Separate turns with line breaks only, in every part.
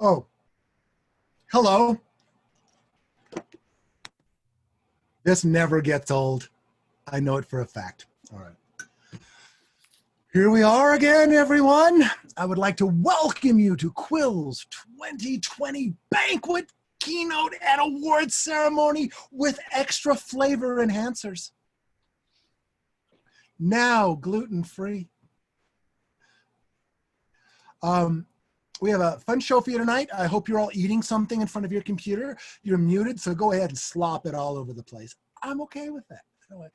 Oh, hello. This never gets old. I know it for a fact. All right. Here we are again, everyone. I would like to welcome you to Quills 2020 Banquet Keynote and Awards Ceremony with extra flavor enhancers. Now gluten-free. We have a fun show for you tonight. I hope you're all eating something in front of your computer. You're muted, so go ahead and slop it all over the place. I'm okay with that. Anyway,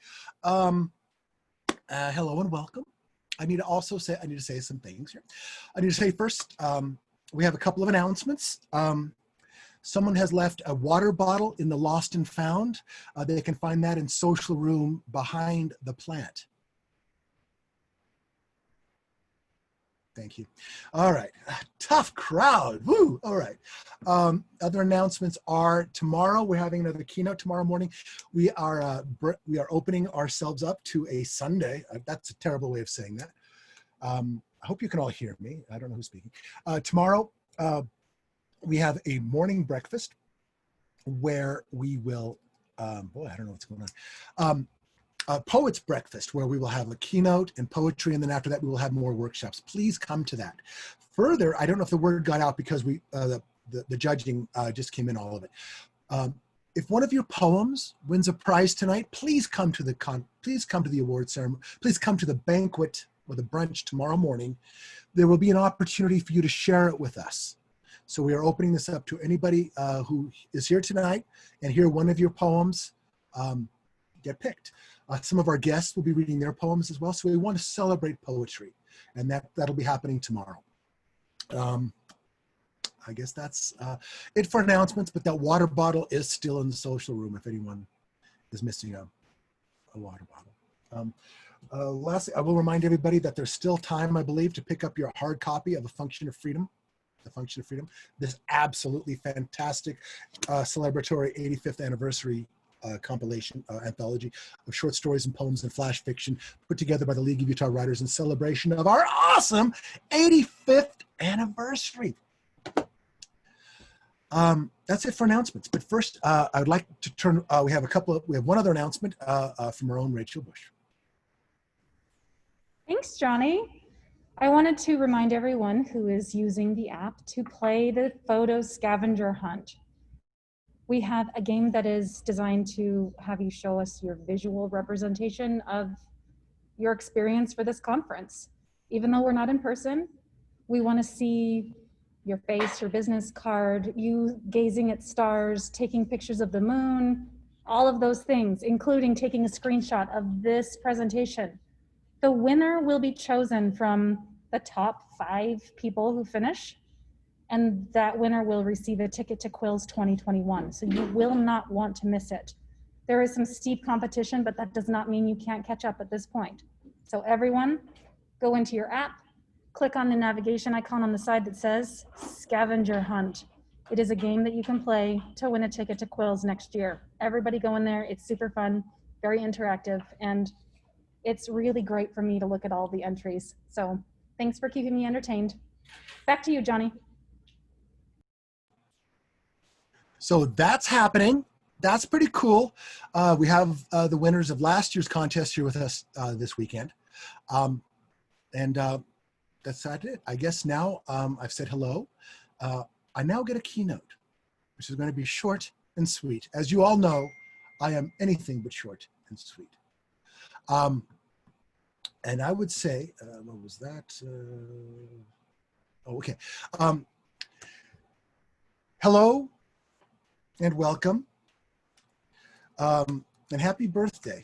hello and welcome. I need to say some things here. I need to say first, we have a couple of announcements. Someone has left a water bottle in the Lost and Found. They can find that in social room behind the plant. Thank you. All right, tough crowd. Woo! All right. Other announcements are tomorrow. We're having another keynote tomorrow morning. We are opening ourselves up to a Sunday. That's a terrible way of saying that. I hope you can all hear me. I don't know who's speaking. Tomorrow, we have a morning breakfast where we will. Boy, I don't know what's going on. Poets Breakfast, where we will have a keynote and poetry, and then after that we will have more workshops. Please come to that. Further, I don't know if the word got out because the judging just came in, all of it. If one of your poems wins a prize tonight, please come to the award ceremony. Please come to the banquet or the brunch tomorrow morning. There will be an opportunity for you to share it with us. So we are opening this up to anybody who is here tonight and hear one of your poems get picked. Some of our guests will be reading their poems as well, so we want to celebrate poetry, and that'll be happening tomorrow. I guess that's it for announcements, but that water bottle is still in the social room if anyone is missing a water bottle. Lastly, I will remind everybody that there's still time, I believe, to pick up your hard copy of A Function of Freedom. The Function of Freedom, this absolutely fantastic celebratory 85th anniversary compilation anthology of short stories and poems and flash fiction put together by the League of Utah Writers in celebration of our awesome 85th anniversary. That's it for announcements. But first, I would like to turn. We have one other announcement from our own Rachel Bush.
Thanks, Johnny. I wanted to remind everyone who is using the app to play the photo scavenger hunt. We have a game that is designed to have you show us your visual representation of your experience for this conference. Even though we're not in person, we want to see your face, your business card, you gazing at stars, taking pictures of the moon, all of those things, including taking a screenshot of this presentation. The winner will be chosen from the top 5 people who finish, and that winner will receive a ticket to Quills 2021. So you will not want to miss it. There is some steep competition, but that does not mean you can't catch up at this point. So everyone, go into your app, click on the navigation icon on the side that says Scavenger Hunt. It is a game that you can play to win a ticket to Quills next year. Everybody go in there, it's super fun, very interactive, and it's really great for me to look at all the entries. So thanks for keeping me entertained. Back to you, Johnny.
So that's happening. That's pretty cool. We have the winners of last year's contest here with us this weekend. That's it. I guess now I've said hello. I now get a keynote, which is going to be short and sweet. As you all know, I am anything but short and sweet. And I would say, what was that? Okay. Hello and welcome. And happy birthday.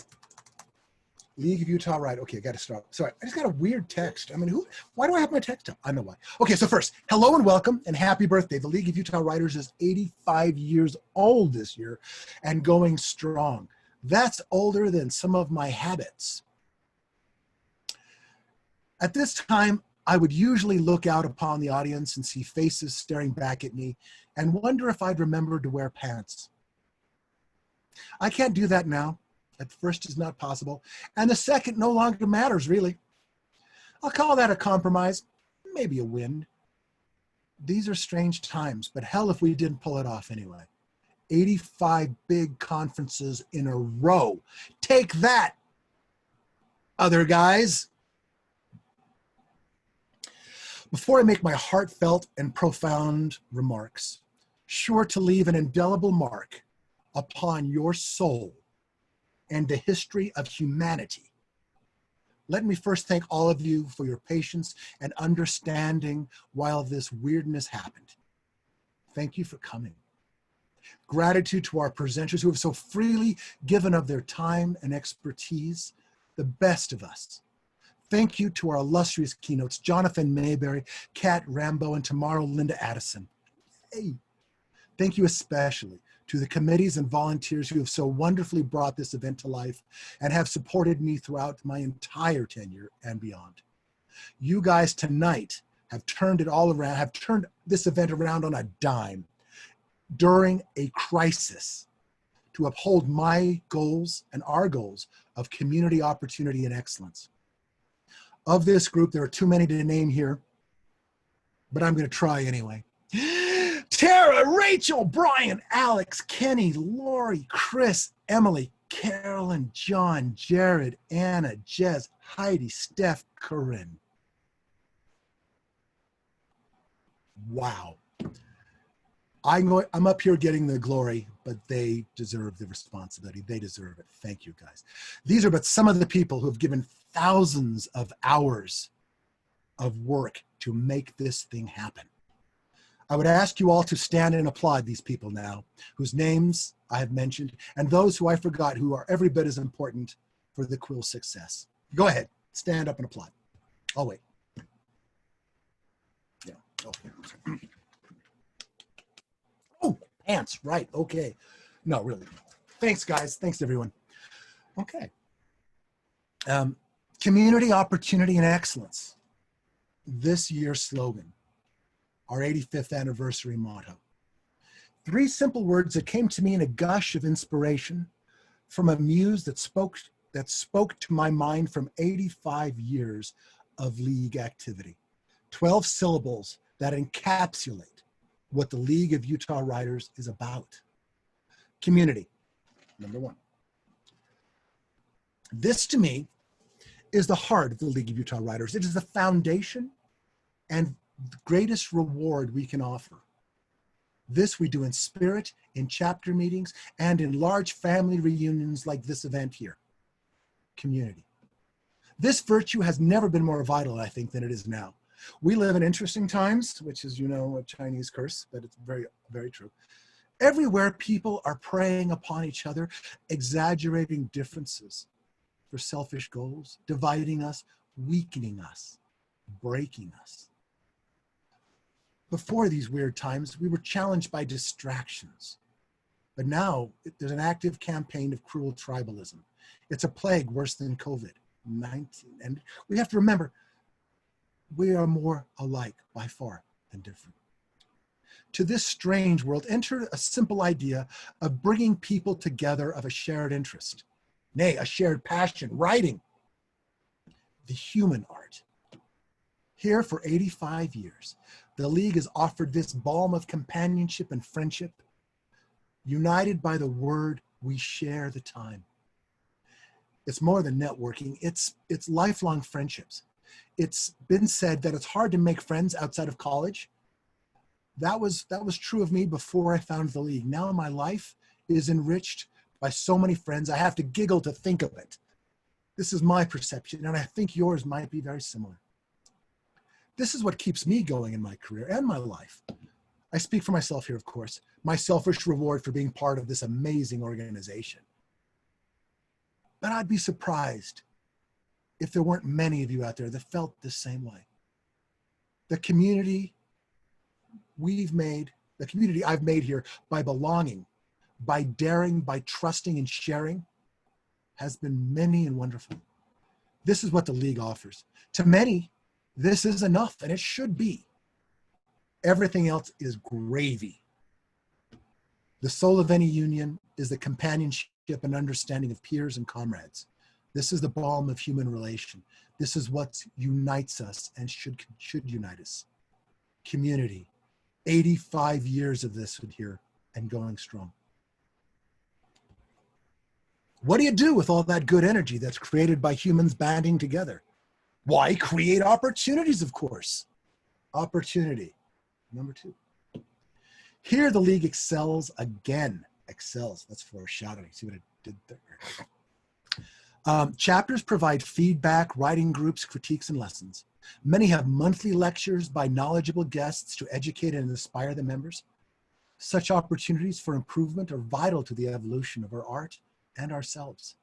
League of Utah Writers. Okay, I got to start. Sorry, I just got a weird text. I mean, why do I have my text up? I know why. Okay, so first, hello and welcome and happy birthday. The League of Utah Writers is 85 years old this year and going strong. That's older than some of my habits. At this time, I would usually look out upon the audience and see faces staring back at me and wonder if I'd remember to wear pants. I can't do that now. At first is not possible, and the second no longer matters, really. I'll call that a compromise, maybe a win. these are strange times, but hell if we didn't pull it off anyway. 85 big conferences in a row. Take that, other guys. Before I make my heartfelt and profound remarks, sure to leave an indelible mark upon your soul and the history of humanity, let me first thank all of you for your patience and understanding while this weirdness happened. Thank you for coming. Gratitude to our presenters who have so freely given of their time and expertise, the best of us. Thank you to our illustrious keynotes, Jonathan Mayberry, Kat Rambo, and tomorrow, Linda Addison. Hey. Thank you especially to the committees and volunteers who have so wonderfully brought this event to life and have supported me throughout my entire tenure and beyond. You guys tonight have turned it all around, have turned this event around on a dime during a crisis to uphold my goals and our goals of community opportunity and excellence. Of this group, there are too many to name here, but I'm going to try anyway. Tara, Rachel, Brian, Alex, Kenny, Lori, Chris, Emily, Carolyn, John, Jared, Anna, Jez, Heidi, Steph, Corinne. Wow. I'm up here getting the glory, but they deserve the responsibility. They deserve it. Thank you, guys. These are but some of the people who have given thousands of hours of work to make this thing happen. I would ask you all to stand and applaud these people now, whose names I have mentioned, and those who I forgot who are every bit as important for the Quill success. Go ahead, stand up and applaud. I'll wait. Yeah, okay. Oh, pants, right, okay. No, really. Thanks, guys. Thanks, everyone. Okay. Community, opportunity, and excellence. This year's slogan. Our 85th anniversary motto. 3 simple words that came to me in a gush of inspiration from a muse that spoke to my mind from 85 years of League activity. 12 syllables that encapsulate what the League of Utah Writers is about. Community, number 1. This to me is the heart of the League of Utah Writers. It is the foundation and the greatest reward we can offer. This we do in spirit, in chapter meetings, and in large family reunions like this event here. Community. This virtue has never been more vital, I think, than it is now. We live in interesting times, which is, you know, a Chinese curse, but it's very, very true. Everywhere people are preying upon each other, exaggerating differences for selfish goals, dividing us, weakening us, breaking us. Before these weird times, we were challenged by distractions. But now there's an active campaign of cruel tribalism. It's a plague worse than COVID-19. And we have to remember, we are more alike by far than different. To this strange world, enter a simple idea of bringing people together of a shared interest, nay, a shared passion, writing, the human art. Here for 85 years, the League has offered this balm of companionship and friendship, united by the word, we share the time. It's more than networking, it's lifelong friendships. It's been said that it's hard to make friends outside of college. That was true of me before I found the League. Now my life is enriched by so many friends, I have to giggle to think of it. This is my perception, and I think yours might be very similar. This is what keeps me going in my career and my life. I speak for myself here, of course, my selfish reward for being part of this amazing organization. But I'd be surprised if there weren't many of you out there that felt the same way. The community we've made, the community I've made here by belonging, by daring, by trusting and sharing has been many and wonderful. This is what the League offers. To many, this is enough, and it should be. Everything else is gravy. The soul of any union is the companionship and understanding of peers and comrades. This is the balm of human relation. This is what unites us and should unite us. Community, 85 years of this here and going strong. What do you do with all that good energy that's created by humans banding together? Why, create opportunities, of course. Opportunity, number 2. Here the league excels again. Excels, that's foreshadowing. See what I did there? Chapters provide feedback, writing groups, critiques, and lessons. Many have monthly lectures by knowledgeable guests to educate and inspire the members. Such opportunities for improvement are vital to the evolution of our art and ourselves.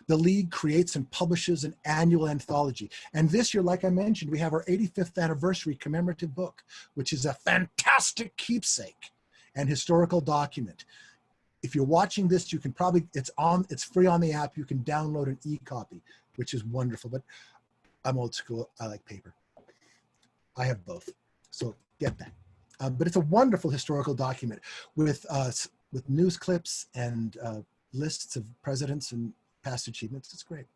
The League creates and publishes an annual anthology. And this year, like I mentioned, we have our 85th anniversary commemorative book, which is a fantastic keepsake and historical document. If you're watching this, you can probably, it's free on the app. You can download an e-copy, which is wonderful, but I'm old school. I like paper. I have both, so get that. But it's a wonderful historical document with news clips and lists of presidents and past achievements. It's great.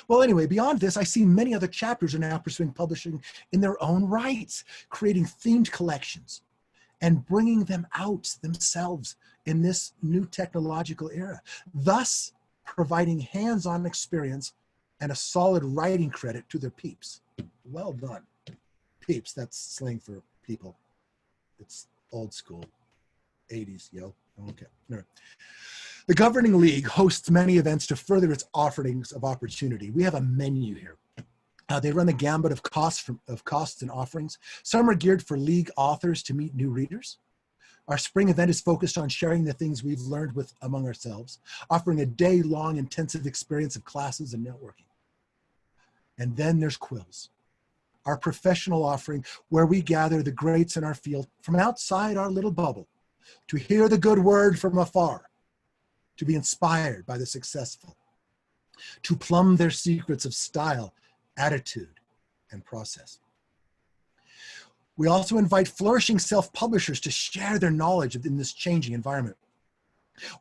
Well, anyway, beyond this, I see many other chapters are now pursuing publishing in their own rights, creating themed collections and bringing them out themselves in this new technological era, thus providing hands-on experience and a solid writing credit to their peeps. Well done. Peeps, that's slang for people. It's old school, 80s, yo. Okay. All right. The Governing League hosts many events to further its offerings of opportunity. We have a menu here. They run the gambit of costs and offerings. Some are geared for League authors to meet new readers. Our spring event is focused on sharing the things we've learned among ourselves, offering a day-long intensive experience of classes and networking. And then there's Quills, our professional offering where we gather the greats in our field from outside our little bubble to hear the good word from afar, to be inspired by the successful, to plumb their secrets of style, attitude, and process. We also invite flourishing self-publishers to share their knowledge in this changing environment,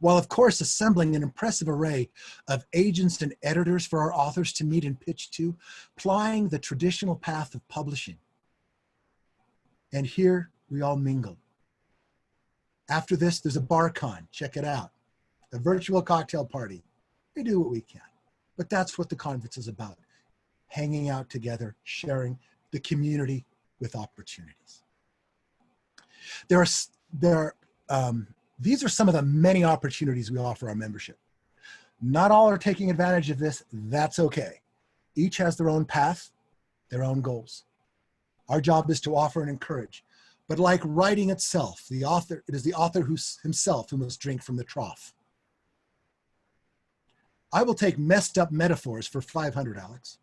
while of course assembling an impressive array of agents and editors for our authors to meet and pitch to, plying the traditional path of publishing. And here we all mingle. After this, there's a bar con, check it out. A virtual cocktail party. We do what we can, but that's what the conference is about. Hanging out together, sharing the community with opportunities. These are some of the many opportunities we offer our membership. Not all are taking advantage of this, that's okay. Each has their own path, their own goals. Our job is to offer and encourage, but like writing itself, it is the author himself who must drink from the trough. I will take messed up metaphors for 500, Alex.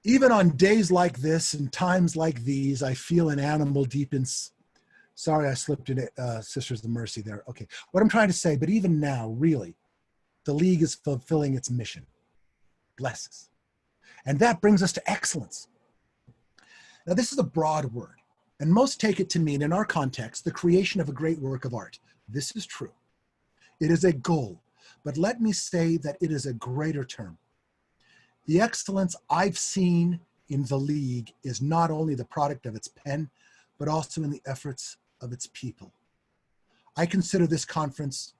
Even on days like this and times like these, I feel an animal deep in, sorry, I slipped in it, Sisters of Mercy there. Okay, what I'm trying to say, but even now, really, the League is fulfilling its mission. Bless us. And that brings us to excellence. Now, this is a broad word, and most take it to mean, in our context, the creation of a great work of art. This is true. It is a goal, but let me say that it is a greater term. The excellence I've seen in the League is not only the product of its pen, but also in the efforts of its people. I consider this conference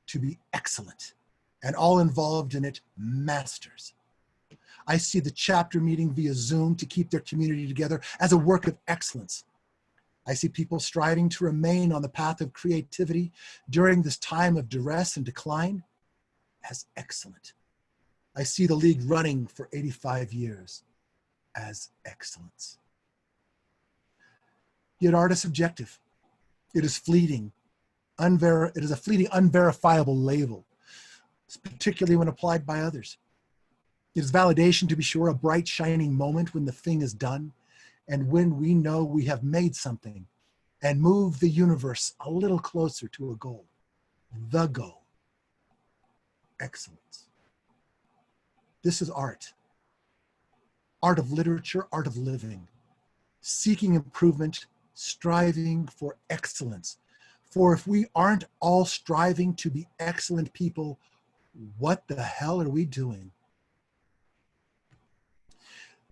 to be excellent, and all involved in it masters. I see the chapter meeting via Zoom to keep their community together as a work of excellence. I see people striving to remain on the path of creativity during this time of duress and decline as excellent. I see the League running for 85 years as excellence. Yet art is subjective. It is fleeting. It is a fleeting, unverifiable label, particularly when applied by others. It is validation, to be sure, a bright, shining moment when the thing is done and when we know we have made something and moved the universe a little closer to a goal. The goal. Excellence. This is art. Art of literature, art of living. Seeking improvement, striving for excellence. For if we aren't all striving to be excellent people, what the hell are we doing?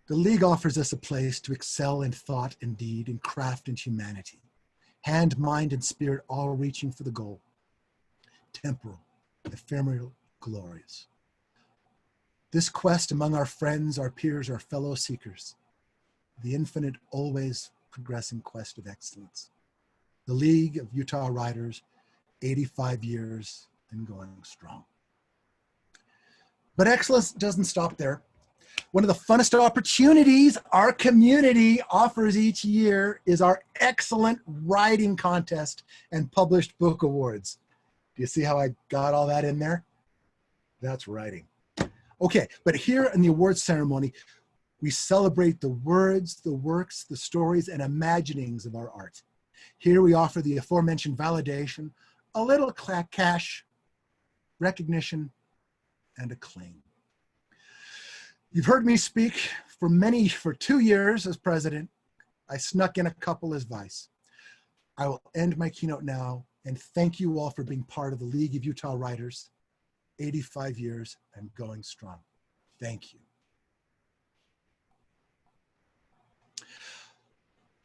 The League offers us a place to excel in thought and deed, in craft and humanity, hand, mind, and spirit all reaching for the goal, temporal, ephemeral, glorious. This quest among our friends, our peers, our fellow seekers, the infinite, always progressing quest of excellence. The League of Utah Writers, 85 years and going strong. But excellence doesn't stop there. One of the funnest opportunities our community offers each year is our excellent writing contest and published book awards. Do you see how I got all that in there? That's writing. Okay, but here in the awards ceremony, we celebrate the words, the works, the stories, and imaginings of our art. Here we offer the aforementioned validation, a little cash, recognition, and acclaim. You've heard me speak for 2 years as president. I snuck in a couple as vice. I will end my keynote now and thank you all for being part of the League of Utah Writers, 85 years and going strong. Thank you.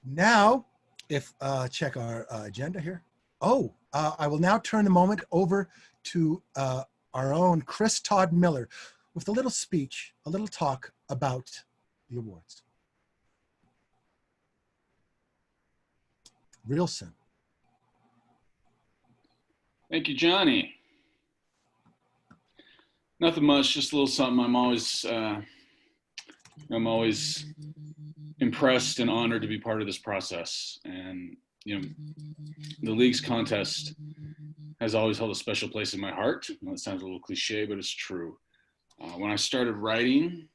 Now, if check our agenda here. I will now turn the moment over to our own Chris Todd Miller with a little speech, a little talk about the awards. Real soon.
Thank you, Johnny. Nothing much, just a little something. I'm always impressed and honored to be part of this process. And you know, the League's contest has always held a special place in my heart. I know it sounds a little cliche, but it's true. When I started writing,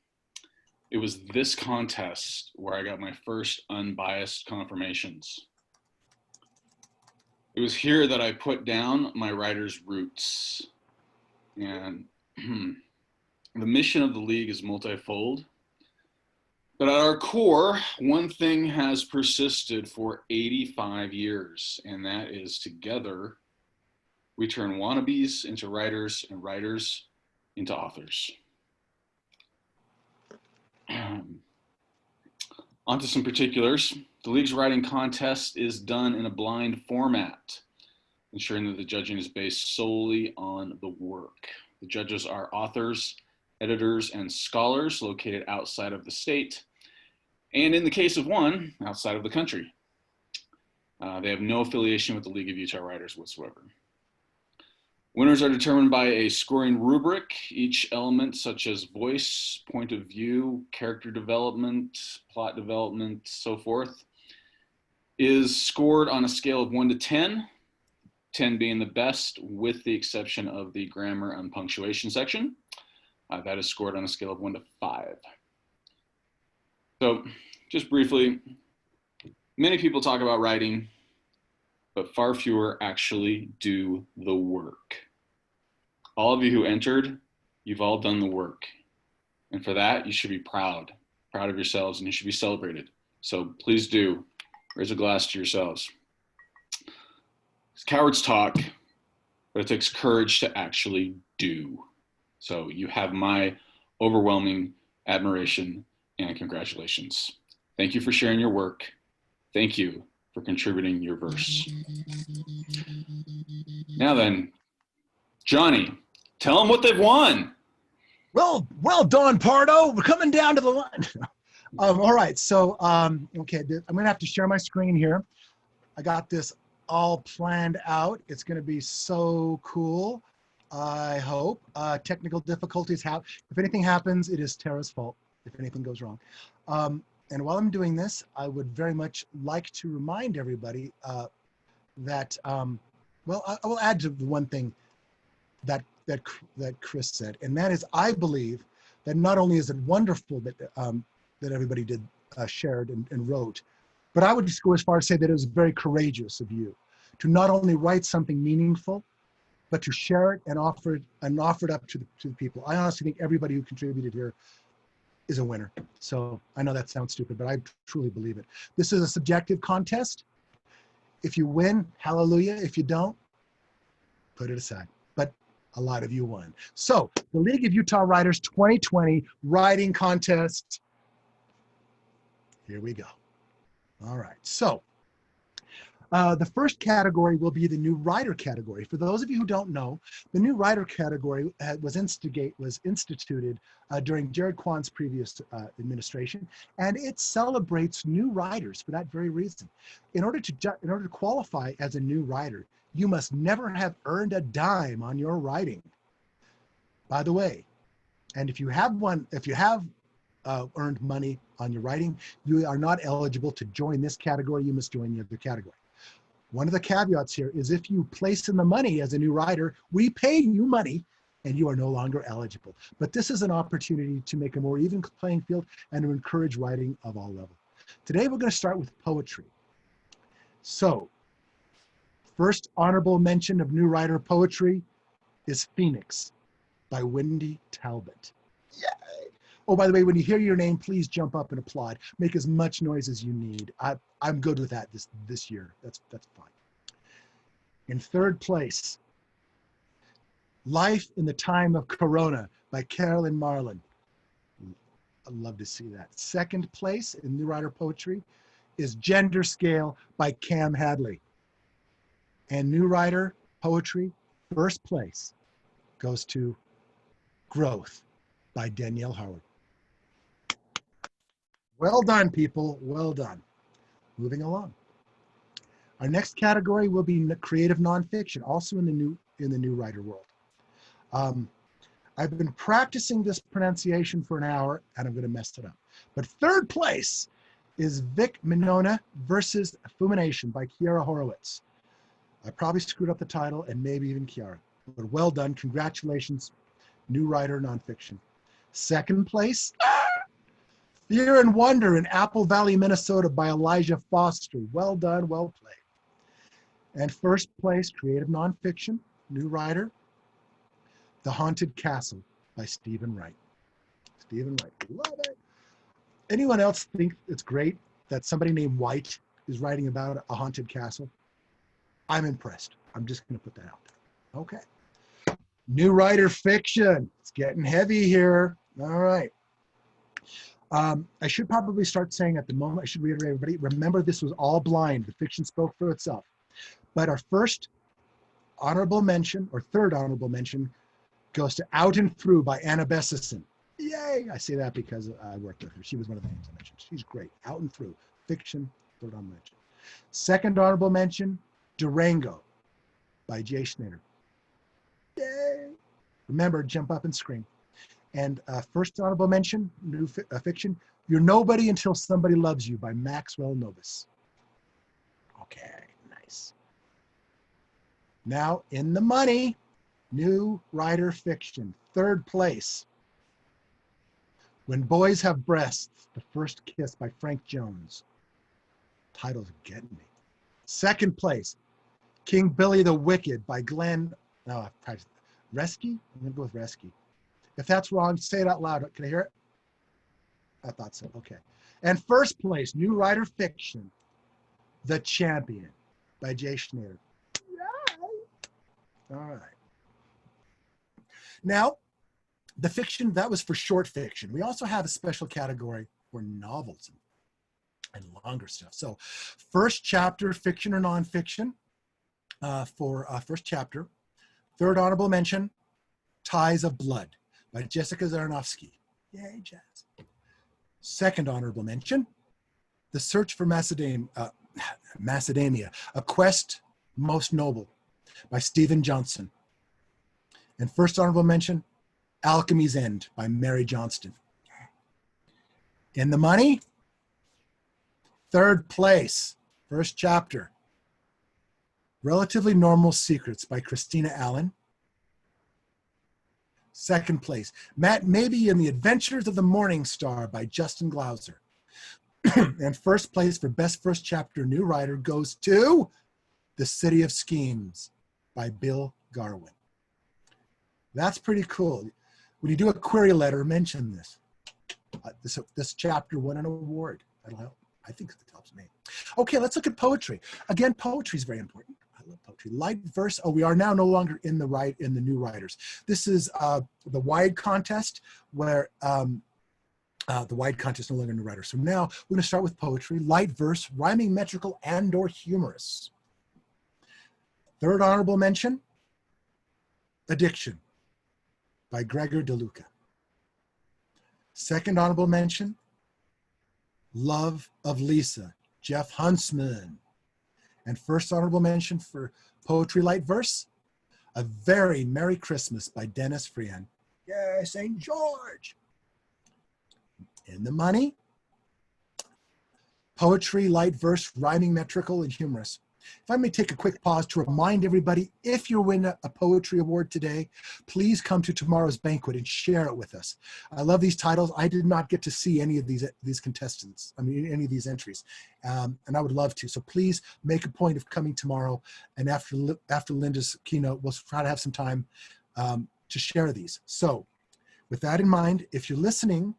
it was this contest where I got my first unbiased confirmations. It was here that I put down my writer's roots. And the mission of the League is multifold. But at our core, one thing has persisted for 85 years, and that is together, we turn wannabes into writers and writers into authors. Onto some particulars. The League's writing contest is done in a blind format, ensuring that the judging is based solely on the work. The judges are authors, editors, and scholars located outside of the state, and in the case of one, outside of the country. They have no affiliation with the League of Utah Writers whatsoever. Winners are determined by a scoring rubric. Each element, such as voice, point of view, character development, plot development, so forth, is scored on a scale of 1 to 10, 10 being the best, with the exception of the grammar and punctuation section. That is scored on a scale of 1 to 5. So, just briefly, many people talk about writing, but far fewer actually do the work. All of you who entered, you've all done the work. And for that, you should be proud of yourselves, and you should be celebrated. So please do, raise a glass to yourselves. Cowards talk, but it takes courage to actually do. So you have my overwhelming admiration and congratulations. Thank you for sharing your work. Thank you for contributing your verse. Now then, Johnny, tell them what they've won.
Well done, Pardo. We're coming down to the line. All right, so, okay, I'm gonna have to share my screen here. I got this all planned out. It's gonna be so cool, I hope. Technical difficulties if anything happens, it is Tara's fault, if anything goes wrong. And while I'm doing this, I would very much like to remind everybody that, well, I will add to the one thing that Chris said, and that is, I believe that not only is it wonderful that everybody shared and wrote, but I would just go as far as say that it was very courageous of you to not only write something meaningful, but to share it and offer it up to the people. I honestly think everybody who contributed here is a winner. So I know that sounds stupid, but I truly believe it. This is a subjective contest. If you win, hallelujah. If you don't, put it aside. But a lot of you won. So the League of Utah Writers 2020 Writing Contest Here we go. All right. So the first category will be the new writer category. For those of you who don't know, the new writer category was instituted during Jared Kwan's previous administration, and it celebrates new writers for that very reason. In order to qualify as a new writer, you must never have earned a dime on your writing. By the way, and if you have earned money on your writing, you are not eligible to join this category. You must join the other category. One of the caveats here is if you place in the money as a new writer, we pay you money and you are no longer eligible. But this is an opportunity to make a more even playing field and to encourage writing of all levels. Today, we're going to start with poetry. So, first honorable mention of new writer poetry is Phoenix by Wendy Talbot. Yay! Oh, by the way, when you hear your name, please jump up and applaud. Make as much noise as you need. I'm good with that this year. That's fine. In third place, Life in the Time of Corona by Carolyn Marlin. I'd love to see that. Second place in new writer poetry is Gender Scale by Cam Hadley. And new writer poetry, first place goes to Growth by Danielle Howard. Well done, people. Well done. Moving along. Our next category will be creative nonfiction, also in the new writer world. I've been practicing this pronunciation for an hour, and I'm going to mess it up. But third place is Vic Mignogna versus Fumination by Kiara Horowitz. I probably screwed up the title, and maybe even Kiara. But well done. Congratulations, new writer nonfiction. Second place, Fear and Wonder in Apple Valley, Minnesota by Elijah Foster. Well done, well played. And first place, creative nonfiction, new writer, The Haunted Castle by Stephen Wright. Stephen Wright, love it. Anyone else think it's great that somebody named White is writing about a haunted castle? I'm impressed. I'm just going to put that out there. Okay. New writer fiction. It's getting heavy here. All right. I should probably start saying at the moment, I should reiterate everybody, remember this was all blind. The fiction spoke for itself. But our first honorable mention, or third honorable mention, goes to Out and Through by Anna Bessison. Yay! I say that because I worked with her. She was one of the names I mentioned. She's great. Out and Through, fiction, third honorable mention. Second honorable mention, Durango by Jay Schneider. Yay! Remember, jump up and scream. And first honorable mention, new fiction, You're Nobody Until Somebody Loves You by Maxwell Novus. Okay, nice. Now, in the money, new writer fiction. Third place, When Boys Have Breasts, The First Kiss by Frank Jones. Title's getting me. Second place, King Billy the Wicked by Glenn, Reski? I'm gonna go with Reski. If that's wrong, say it out loud. Can I hear it? I thought so, okay. And first place, new writer fiction, The Champion by Jay Schneider. All right. Now, the fiction, that was for short fiction. We also have a special category for novels and longer stuff. So first chapter, fiction or nonfiction, for first chapter. Third honorable mention, Ties of Blood by Jessica Zaranovsky. Yay, Jazz. Second honorable mention, The Search for Macedonia, A Quest Most Noble by Stephen Johnson. And first honorable mention, Alchemy's End by Mary Johnston. In the money, third place, first chapter, Relatively Normal Secrets by Christina Allen. Second place, Matt Mabie and the Adventures of the Morning Star by Justin Glauser. And first place for best first chapter new writer goes to The City of Schemes by Bill Garwin. That's pretty cool. When you do a query letter, mention this. This chapter won an award. That'll help. I think it helps me. Okay, let's look at poetry. Again, poetry is very important. I love poetry. Light verse. Oh, we are now no longer in the new writers. This is the wide contest where The wide contest, no longer new writer. So now we're going to start with poetry, light verse, rhyming, metrical, and or humorous. Third honorable mention, Addiction by Gregor DeLuca. Second honorable mention, Love of Lisa, Jeff Huntsman. And first honorable mention for poetry, light verse, A Very Merry Christmas by Dennis Frian. Yay, St. George. In the money, poetry, light verse, rhyming, metrical, and humorous. If I may take a quick pause to remind everybody, if you win a poetry award today, please come to tomorrow's banquet and share it with us. I love these titles. I did not get to see any of these contestants, any of these entries, and I would love to. So please make a point of coming tomorrow, and after Linda's keynote, we'll try to have some time to share these. So with that in mind, if you're listening,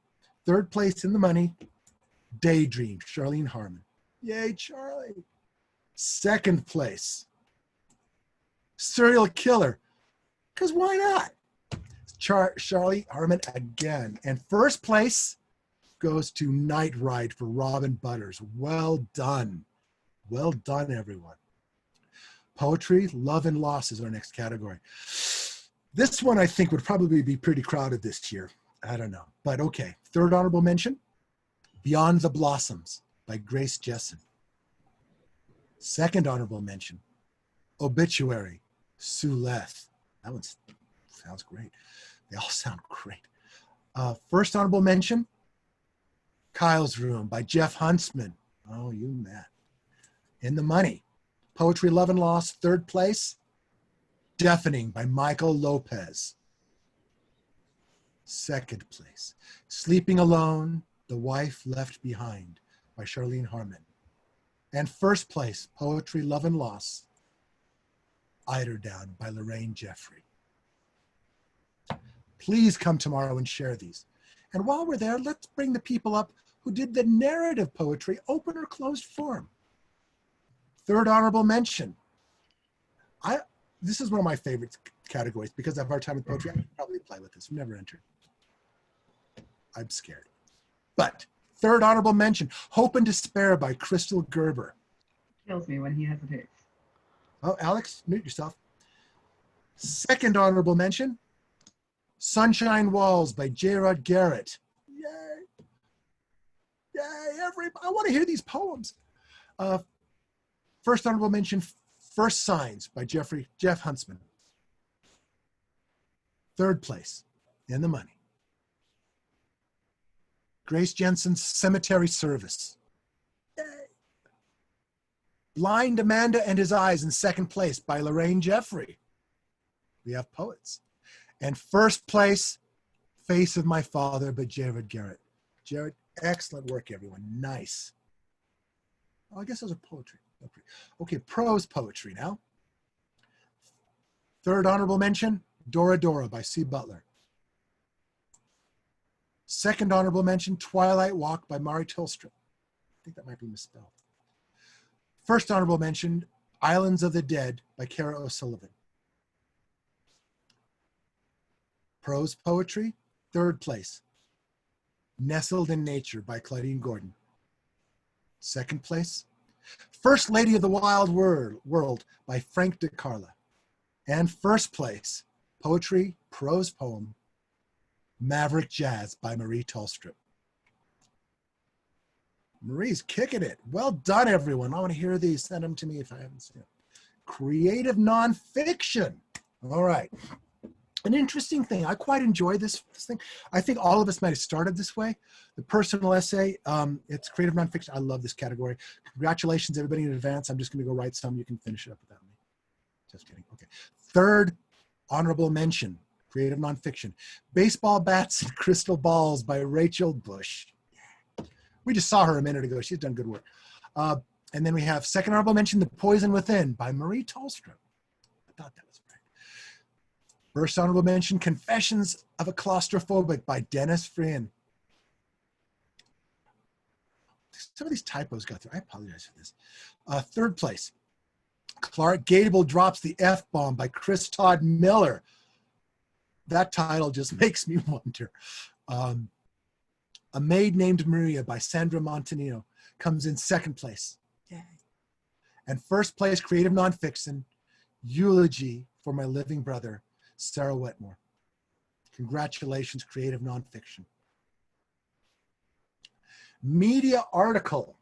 third place in the money, Daydream, Charlene Harmon. Yay, Charlie. Second place, Serial Killer, because why not? Charlie Harmon again. And first place goes to Night Ride for Robin Butters. Well done. Well done, everyone. Poetry, Love and Loss is our next category. This one I think would probably be pretty crowded this year. I don't know, but okay. Third honorable mention, Beyond the Blossoms by Grace Jessen. Second honorable mention, Obituary, Sue Leth. That one sounds great. They all sound great. First honorable mention, Kyle's Room by Jeff Huntsman. Oh, you man. In the money, Poetry, Love and Loss. Third place, Deafening by Michael Lopez. Second place, Sleeping Alone, The Wife Left Behind by Charlene Harmon. And first place, Poetry, Love and Loss, Eiderdown by Lorraine Jeffrey. Please come tomorrow and share these. And while we're there, let's bring the people up who did the narrative poetry, open or closed form. Third honorable mention. This is one of my favorite categories because of our time with poetry. I could probably play with this. I've never entered. I'm scared. But third honorable mention, Hope and Despair by Crystal Gerber.
Kills me when he hesitates.
Oh, Alex, mute yourself. Second honorable mention, Sunshine Walls by J. Rod Garrett. Yay. Yay, everybody. I want to hear these poems. First honorable mention, First Signs by Jeff Huntsman. Third place, in the money, Grace Jensen's Cemetery Service. Yay. Blind Amanda and His Eyes in second place by Lorraine Jeffrey. We have poets. And first place, Face of My Father by Jared Garrett. Jared, excellent work, everyone. Nice. Oh, I guess those are poetry. Okay, prose poetry now. Third honorable mention, Dora Dora by C. Butler. Second honorable mention, Twilight Walk by Mari Tillström. I think that might be misspelled. First honorable mention, Islands of the Dead by Kara O'Sullivan. Prose poetry, third place, Nestled in Nature by Claudine Gordon. Second place, First Lady of the Wild World by Frank DeCarla. And first place, poetry, prose poem, Maverick Jazz by Marie Tallstrip. Marie's kicking it. Well done, everyone. I want to hear these. Send them to me if I haven't seen it. Creative nonfiction. All right. An interesting thing. I quite enjoy this thing. I think all of us might have started this way. The personal essay, it's creative nonfiction. I love this category. Congratulations, everybody in advance. I'm just going to go write some. You can finish it up without me. Just kidding. Okay. Third honorable mention, creative nonfiction. Baseball Bats and Crystal Balls by Rachel Bush. We just saw her a minute ago. She's done good work. And then we have second honorable mention, The Poison Within by Marie Tallström. I thought that was right. First honorable mention, Confessions of a Claustrophobic by Dennis Frian. Some of these typos got through. I apologize for this. Third place, Clark Gable Drops the F-Bomb by Chris Todd Miller. That title just makes me wonder. A Maid Named Maria by Sandra Montanino comes in second place. Yay. And first place, creative nonfiction, Eulogy for My Living Brother, Sarah Wetmore. Congratulations, creative nonfiction. Media article.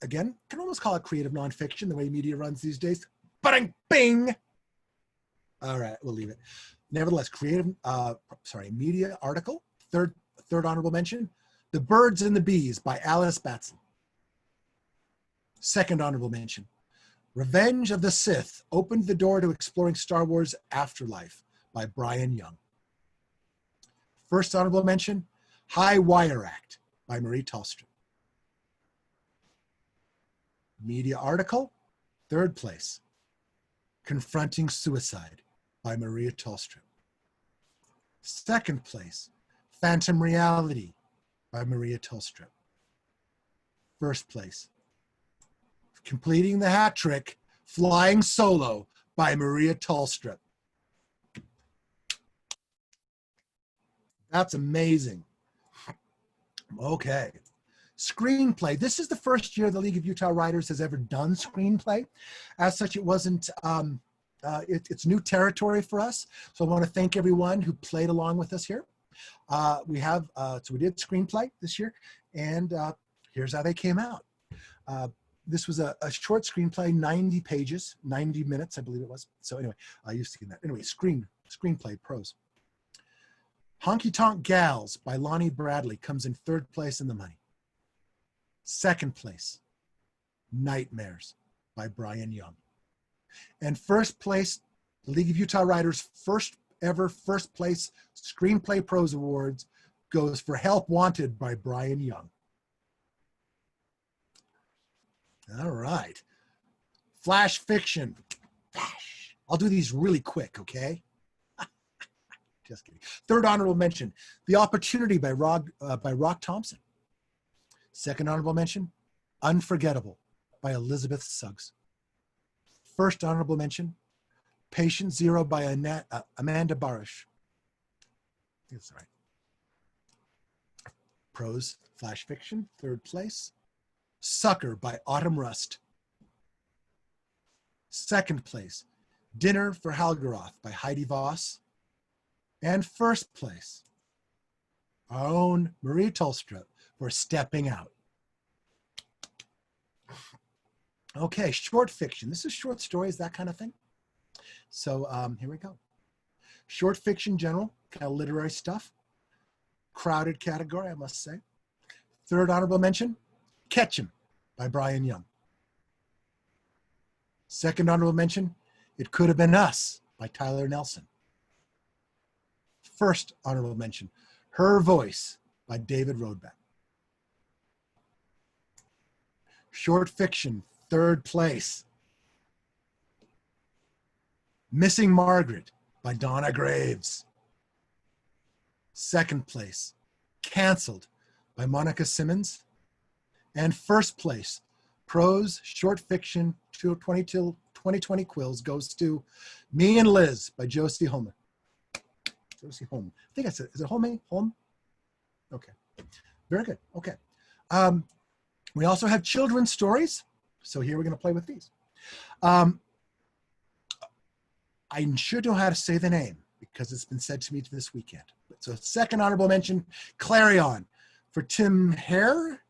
Again, can almost call it creative nonfiction, the way media runs these days. Bang, bing. All right, we'll leave it. Nevertheless, media article. Third honorable mention, The Birds and the Bees by Alice Batson. Second honorable mention, Revenge of the Sith opened the door to exploring Star Wars Afterlife by Brian Young. First honorable mention, High Wire Act by Marie Tallström. Media article, third place, Confronting Suicide by Maria Tallström. Second place, Phantom Reality by Maria Tallström. First place, completing the hat trick, Flying Solo by Maria Tallström. That's amazing. Okay. Screenplay. This is the first year the League of Utah Writers has ever done screenplay. As such, it wasn't, it's new territory for us. So I want to thank everyone who played along with us here. So we did screenplay this year, and here's how they came out. This was a short screenplay, 90 pages, 90 minutes, I believe it was. So anyway, you've seen that. Anyway, screenplay pros. Honky Tonk Gals by Lonnie Bradley comes in third place in the money. Second place, Nightmares by Brian Young. And first place, the League of Utah Writers' first place Screenplay Pros Awards goes for Help Wanted by Brian Young. All right. Flash fiction. I'll do these really quick, okay? Just kidding. Third honorable mention, The Opportunity by Rock Thompson. Second honorable mention, Unforgettable by Elizabeth Suggs. First honorable mention, Patient Zero by Amanda Barish. That's right. Prose, flash fiction, third place. Sucker by Autumn Rust. Second place, Dinner for Halgaroth by Heidi Voss. And first place, our own Marie Tallström for Stepping Out. Okay, short fiction. This is short stories, that kind of thing. So here we go. Short fiction general, kind of literary stuff. Crowded category, I must say. Third honorable mention, Ketchum by Brian Young. Second honorable mention, It Could Have Been Us by Tyler Nelson. First honorable mention, Her Voice by David Roadback. Short fiction, third place, Missing Margaret by Donna Graves. Second place, Canceled by Monica Simmons. And first place, prose short fiction 2020 Quills goes to Me and Liz by Josie Holman. Josie Holman. I think I said, is it Holman? Holm? Okay. Very good. Okay. We also have children's stories. So here we're going to play with these. I should know how to say the name because it's been said to me this weekend. So second honorable mention, Clarion for Tim Hare.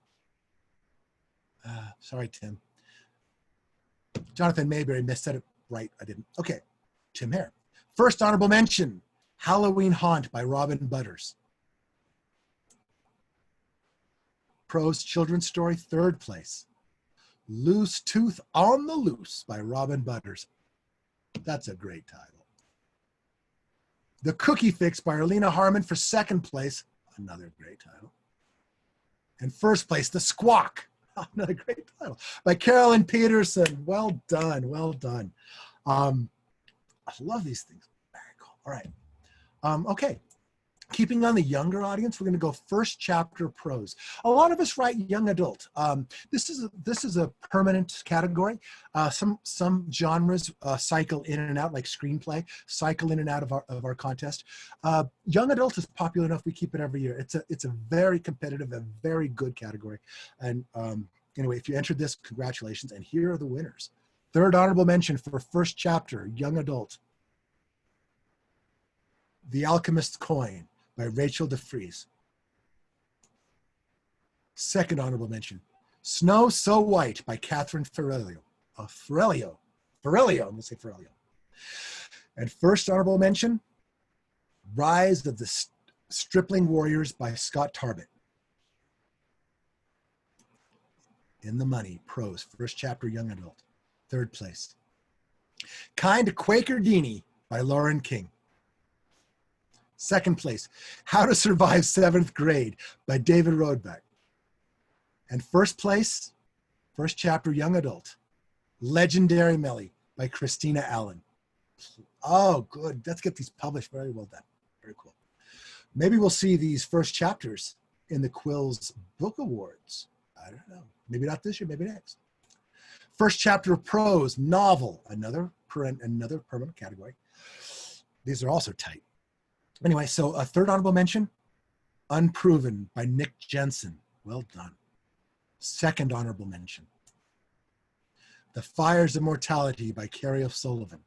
Sorry, Tim. Jonathan Mayberry said it right. I didn't. Okay, Tim Hare. First honorable mention, Halloween Haunt by Robin Butters. Prose children's story, third place. Loose Tooth on the Loose by Robin Butters. That's a great title. The Cookie Fix by Arlena Harmon for second place. Another great title. And first place, The Squawk. Another great title by Carolyn Peterson. Well done. Well done. I love these things. Very cool. All right. Okay. Keeping on the younger audience, we're going to go first chapter prose. A lot of us write young adult. This is a permanent category. Some genres cycle in and out, like screenplay, cycle in and out of our contest. Young adult is popular enough we keep it every year. It's a very competitive, a very good category. And anyway, if you entered this, congratulations. And here are the winners. Third honorable mention for first chapter, young adult. The Alchemist's Coin by Rachel DeFries. Second honorable mention, Snow So White by Catherine Ferrelio. Ferrelio, I'm gonna say Ferrelio. And first honorable mention, Rise of the Stripling Warriors by Scott Talbot. In the Money, prose, first chapter, young adult. Third place. Kind Quaker Deanie by Lauren King. Second place, How to Survive 7th Grade by David Roadbeck. And first place, first chapter, young adult, Legendary Melly by Christina Allen. Oh, good. Let's get these published. Very well done. Very cool. Maybe we'll see these first chapters in the Quills Book Awards. I don't know. Maybe not this year, maybe next. First chapter of prose, novel, another permanent category. These are also tight. Anyway, so a third honorable mention, Unproven by Nick Jensen. Well done. Second honorable mention, The Fires of Mortality by Carrie O'Sullivan.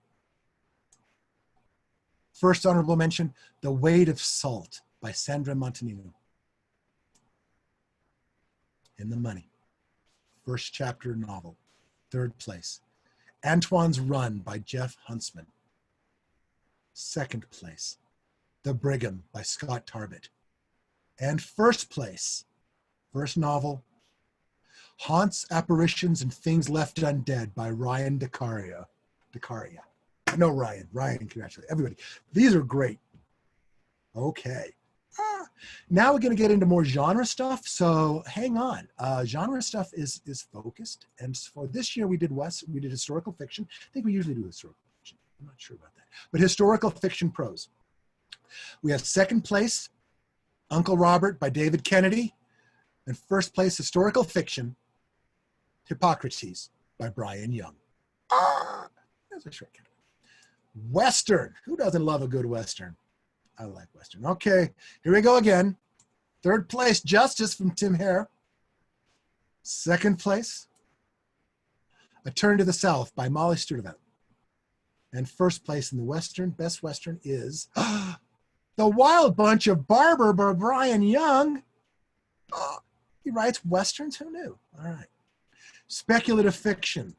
First honorable mention, The Weight of Salt by Sandra Montanino. In the Money, first chapter novel. Third place, Antoine's Run by Jeff Huntsman. Second place, The Brigham by Scott Talbot. And first place, first novel, Haunts, Apparitions, and Things Left Undead by Ryan DeCaria. No, Ryan, congratulations, everybody. These are great. Okay. Now we're going to get into more genre stuff, so hang on. Genre stuff is focused, and for this year we did historical fiction. I think we usually do historical fiction. I'm not sure about that. But historical fiction prose. We have second place, Uncle Robert by David Kennedy, and first place, historical fiction, Hippocrates by Brian Young. That's a short category. Western. Who doesn't love a good Western? I like Western. Okay, here we go again. Third place, Justice from Tim Hare. Second place, A Turn to the South by Molly Sturtevant. And first place in the Western, best Western is The Wild Bunch of Barber by Brian Young. He writes Westerns, who knew? All right. Speculative fiction.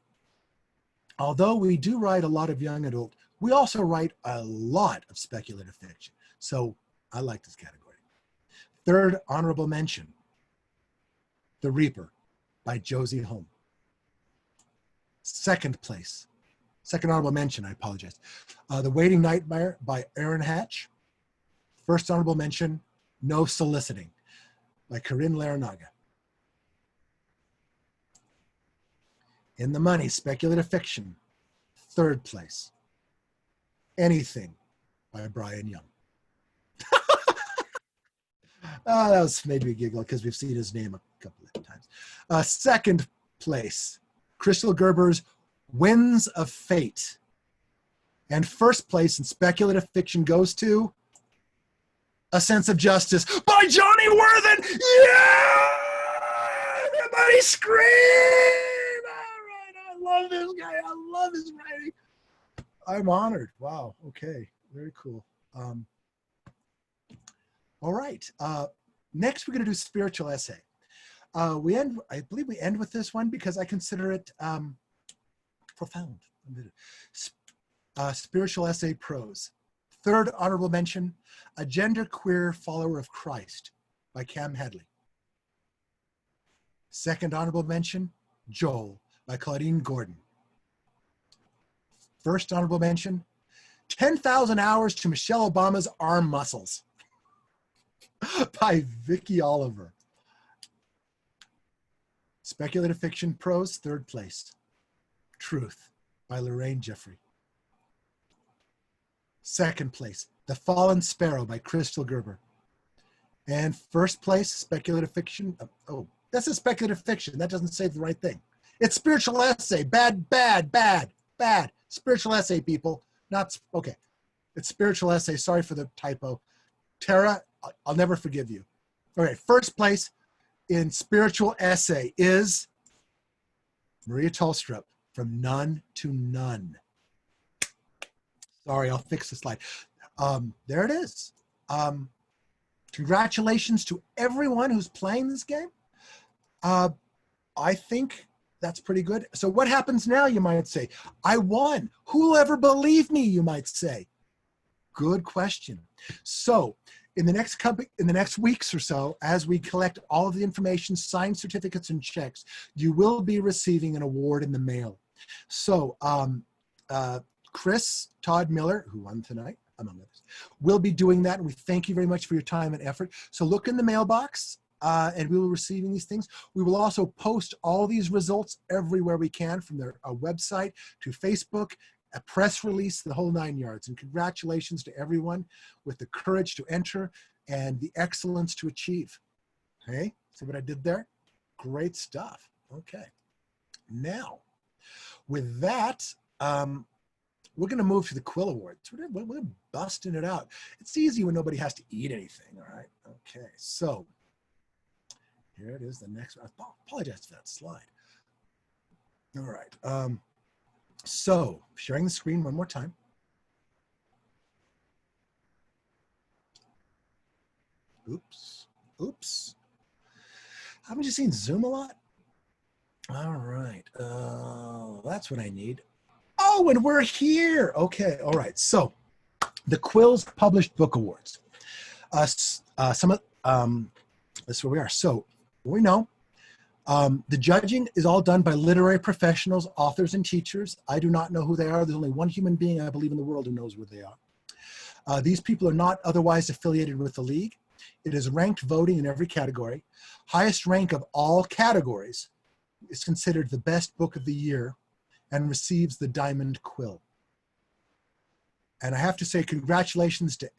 Although we do write a lot of young adult, we also write a lot of speculative fiction. So I like this category. Third honorable mention, The Reaper by Josie Holm. Second place, second honorable mention, I apologize, The Waiting Nightmare by Aaron Hatch. First honorable mention, No Soliciting by Corinne Larinaga. In the Money, speculative fiction. Third place, Anything by Brian Young. That was made me giggle because we've seen his name a couple of times. Second place, Crystal Gerber's Winds of Fate. And first place in speculative fiction goes to A Sense of Justice by Johnny Worthen. Yeah! Everybody scream! All right, I love this guy. I love his writing. I'm honored. Wow. Okay. Very cool. All right. Next, we're going to do spiritual essay. I believe we end with this one because I consider it profound. Spiritual essay prose. Third honorable mention, A Genderqueer Follower of Christ by Cam Hadley. Second honorable mention, Joel by Claudine Gordon. First honorable mention, 10,000 Hours to Michelle Obama's Arm Muscles by Vicki Oliver. Speculative fiction prose, third place, Truth by Lorraine Jeffrey. Second place, The Fallen Sparrow by Crystal Gerber. And first place, speculative fiction. Oh, that's a speculative fiction. That doesn't say the right thing. It's spiritual essay. Bad, bad, bad, bad. Spiritual essay, people. Not, okay. It's spiritual essay. Sorry for the typo. Tara, I'll never forgive you. All right, first place in spiritual essay is Maria Tolstrup, From None to None. Sorry, I'll fix the slide. There it is. Congratulations to everyone who's playing this game. I think that's pretty good. So what happens now, you might say? I won. Who'll ever believe me, you might say? Good question. So in the next weeks or so, as we collect all of the information, signed certificates and checks, you will be receiving an award in the mail. So Chris Todd Miller, who won tonight, among others, will be doing that. And we thank you very much for your time and effort. So look in the mailbox and we will be receiving these things. We will also post all these results everywhere we can, from their website to Facebook, a press release, the whole 9 yards. And congratulations to everyone with the courage to enter and the excellence to achieve. Okay, see what I did there? Great stuff. Okay, now with that, we're going to move to the Quill Awards. We're busting it out. It's easy when nobody has to eat anything, all right? Okay, so here it is, the next one. I apologize for that slide. All right, so sharing the screen one more time. Oops, oops. Haven't you seen Zoom a lot? All right, that's what I need. Oh, and we're here. Okay, all right. So the Quills Published Book Awards. That's where we are. So we know the judging is all done by literary professionals, authors, and teachers. I do not know who they are. There's only one human being, I believe, in the world who knows where they are. These people are not otherwise affiliated with the league. It is ranked voting in every category. Highest rank of all categories is considered the best book of the year and receives the Diamond Quill. And I have to say congratulations to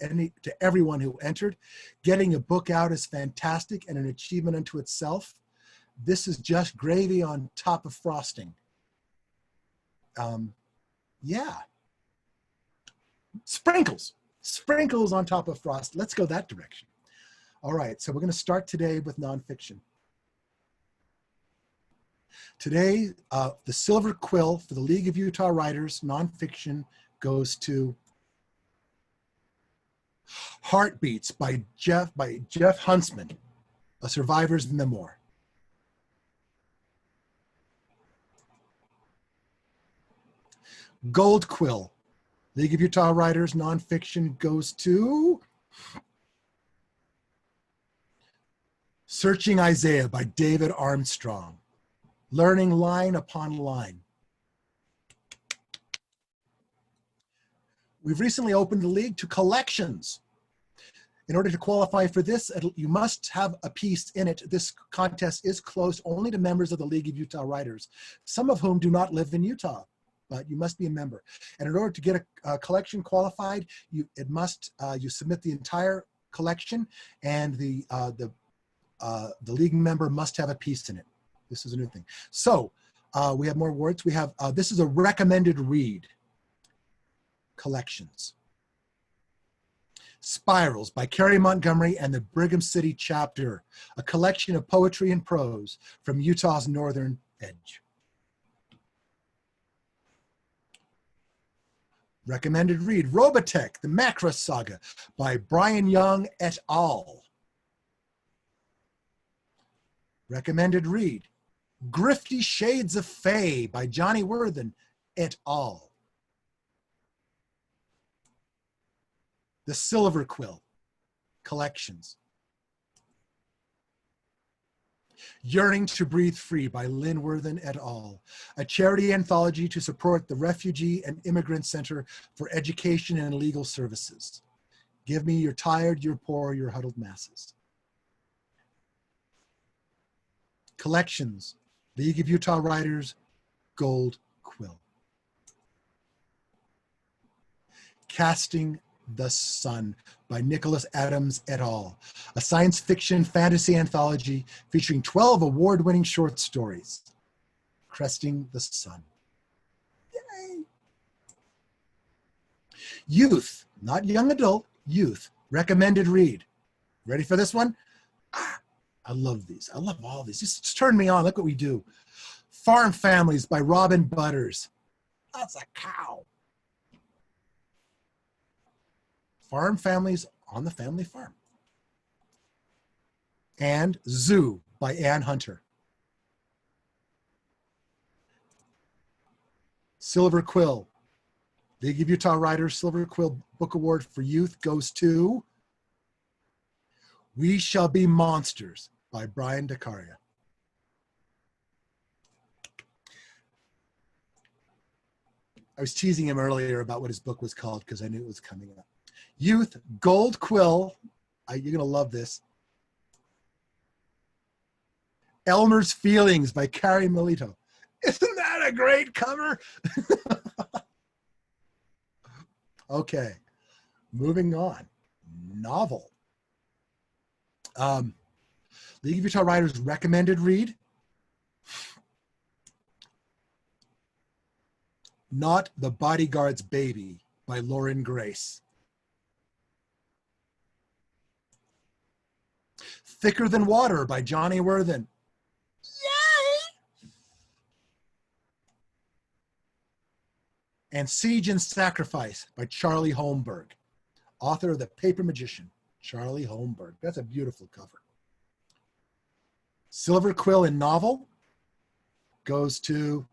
everyone who entered. Getting a book out is fantastic and an achievement unto itself. This is just gravy on top of frosting. Yeah. Sprinkles on top of frost. Let's go that direction. All right, so we're going to start today with nonfiction. Today, the Silver Quill for the League of Utah Writers nonfiction goes to Heartbeats by Jeff Huntsman, A Survivor's Memoir. Gold Quill, League of Utah Writers nonfiction goes to Searching Isaiah by David Armstrong. Learning line upon line. We've recently opened the league to collections. In order to qualify for this, you must have a piece in it. This contest is closed only to members of the League of Utah Writers, some of whom do not live in Utah, but you must be a member. And in order to get a collection qualified, you submit the entire collection, and the league member must have a piece in it. This is a new thing. So we have more awards. We have, this is a recommended read. Collections. Spirals by Carrie Montgomery and the Brigham City Chapter, a collection of poetry and prose from Utah's northern edge. Recommended read, Robotech, the Macra Saga by Brian Young et al. Recommended read, Grifty Shades of Fae by Johnny Worthen et al. The Silver Quill collections. Yearning to Breathe Free by Lynn Worthen et al. A charity anthology to support the Refugee and Immigrant Center for Education and Legal Services. Give me your tired, your poor, your huddled masses. Collections, League of Utah Writers, Gold Quill. Casting the Sun by Nicholas Adams et al., a science fiction fantasy anthology featuring 12 award-winning short stories. Cresting the Sun. Yay! Youth, not young adult, youth, recommended read. Ready for this one? I love these. I love all these. Just turn me on. Look what we do. Farm Families by Robin Butters. That's a cow. Farm Families on the Family Farm. And Zoo by Ann Hunter. Silver Quill. League of Utah Writers Silver Quill Book Award for Youth goes to We Shall Be Monsters by Brian DeCaria. I was teasing him earlier about what his book was called because I knew it was coming up. Youth Gold Quill. You're going to love this. Elmer's Feelings by Carrie Melito. Isn't that a great cover? Okay, moving on. Novel. League of Utah Writers recommended read. Not the Bodyguard's Baby by Lauren Grace. Thicker Than Water by Johnny Worthen. Yay! And Siege and Sacrifice by Charlie Holmberg, author of The Paper Magician. Charlie Holmberg. That's a beautiful cover. Silver Quill in Novel goes to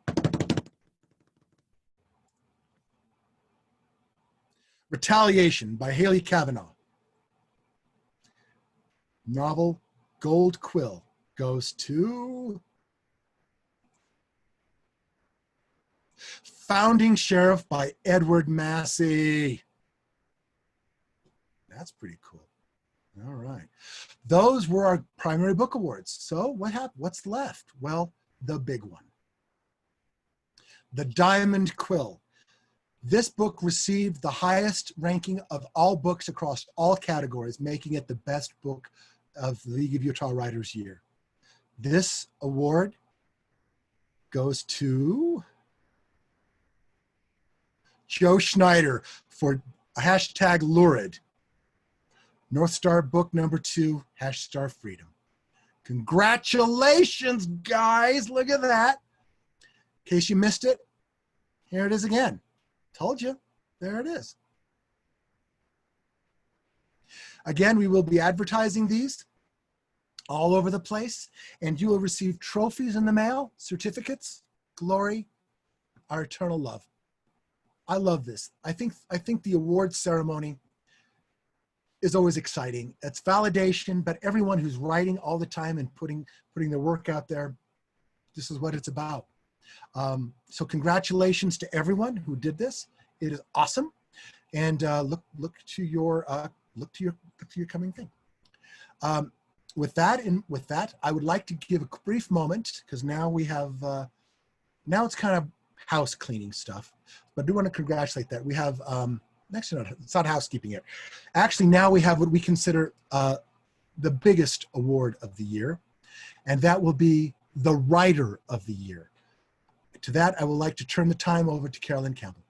Retaliation by Haley Kavanaugh. Novel Gold Quill goes to Founding Sheriff by Edward Massey. That's pretty cool. All right. Those were our primary book awards. So what happened? What's left? Well, the big one. The Diamond Quill. This book received the highest ranking of all books across all categories, making it the best book of the League of Utah Writers year. This award goes to Joe Schneider for #Lurid. North Star book number 2, #Freedom. Congratulations, guys. Look at that. In case you missed it, here it is again. Told you. There it is. Again, we will be advertising these all over the place, and you will receive trophies in the mail, certificates, glory, our eternal love. I love this. I think the awards ceremony is always exciting. It's validation, but everyone who's writing all the time and putting their work out there, this is what it's about. So congratulations to everyone who did this. It is awesome, and look to your coming thing. With that, I would like to give a brief moment because now we have now it's kind of house cleaning stuff, but I do want to congratulate that we have actually it's not housekeeping yet. Actually, now we have what we consider the biggest award of the year, and that will be the Writer of the Year. To that, I would like to turn the time over to Carolyn Campbell.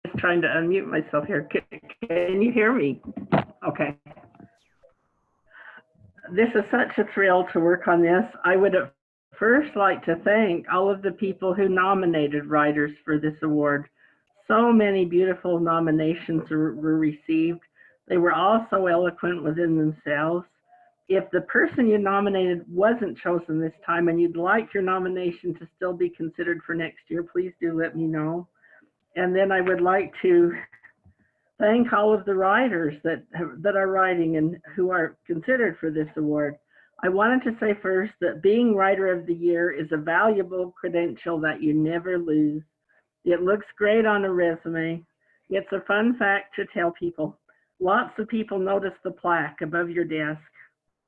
Just trying to unmute myself here. Can you hear me? Okay. This is such a thrill to work on this. I would first like to thank all of the people who nominated writers for this award. So many beautiful nominations were received. They were all so eloquent within themselves. If the person you nominated wasn't chosen this time and you'd like your nomination to still be considered for next year, please do let me know. And then I would like to thank all of the writers that are writing and who are considered for this award. I wanted to say first that being Writer of the Year is a valuable credential that you never lose. It looks great on a resume. It's a fun fact to tell people. Lots of people notice the plaque above your desk.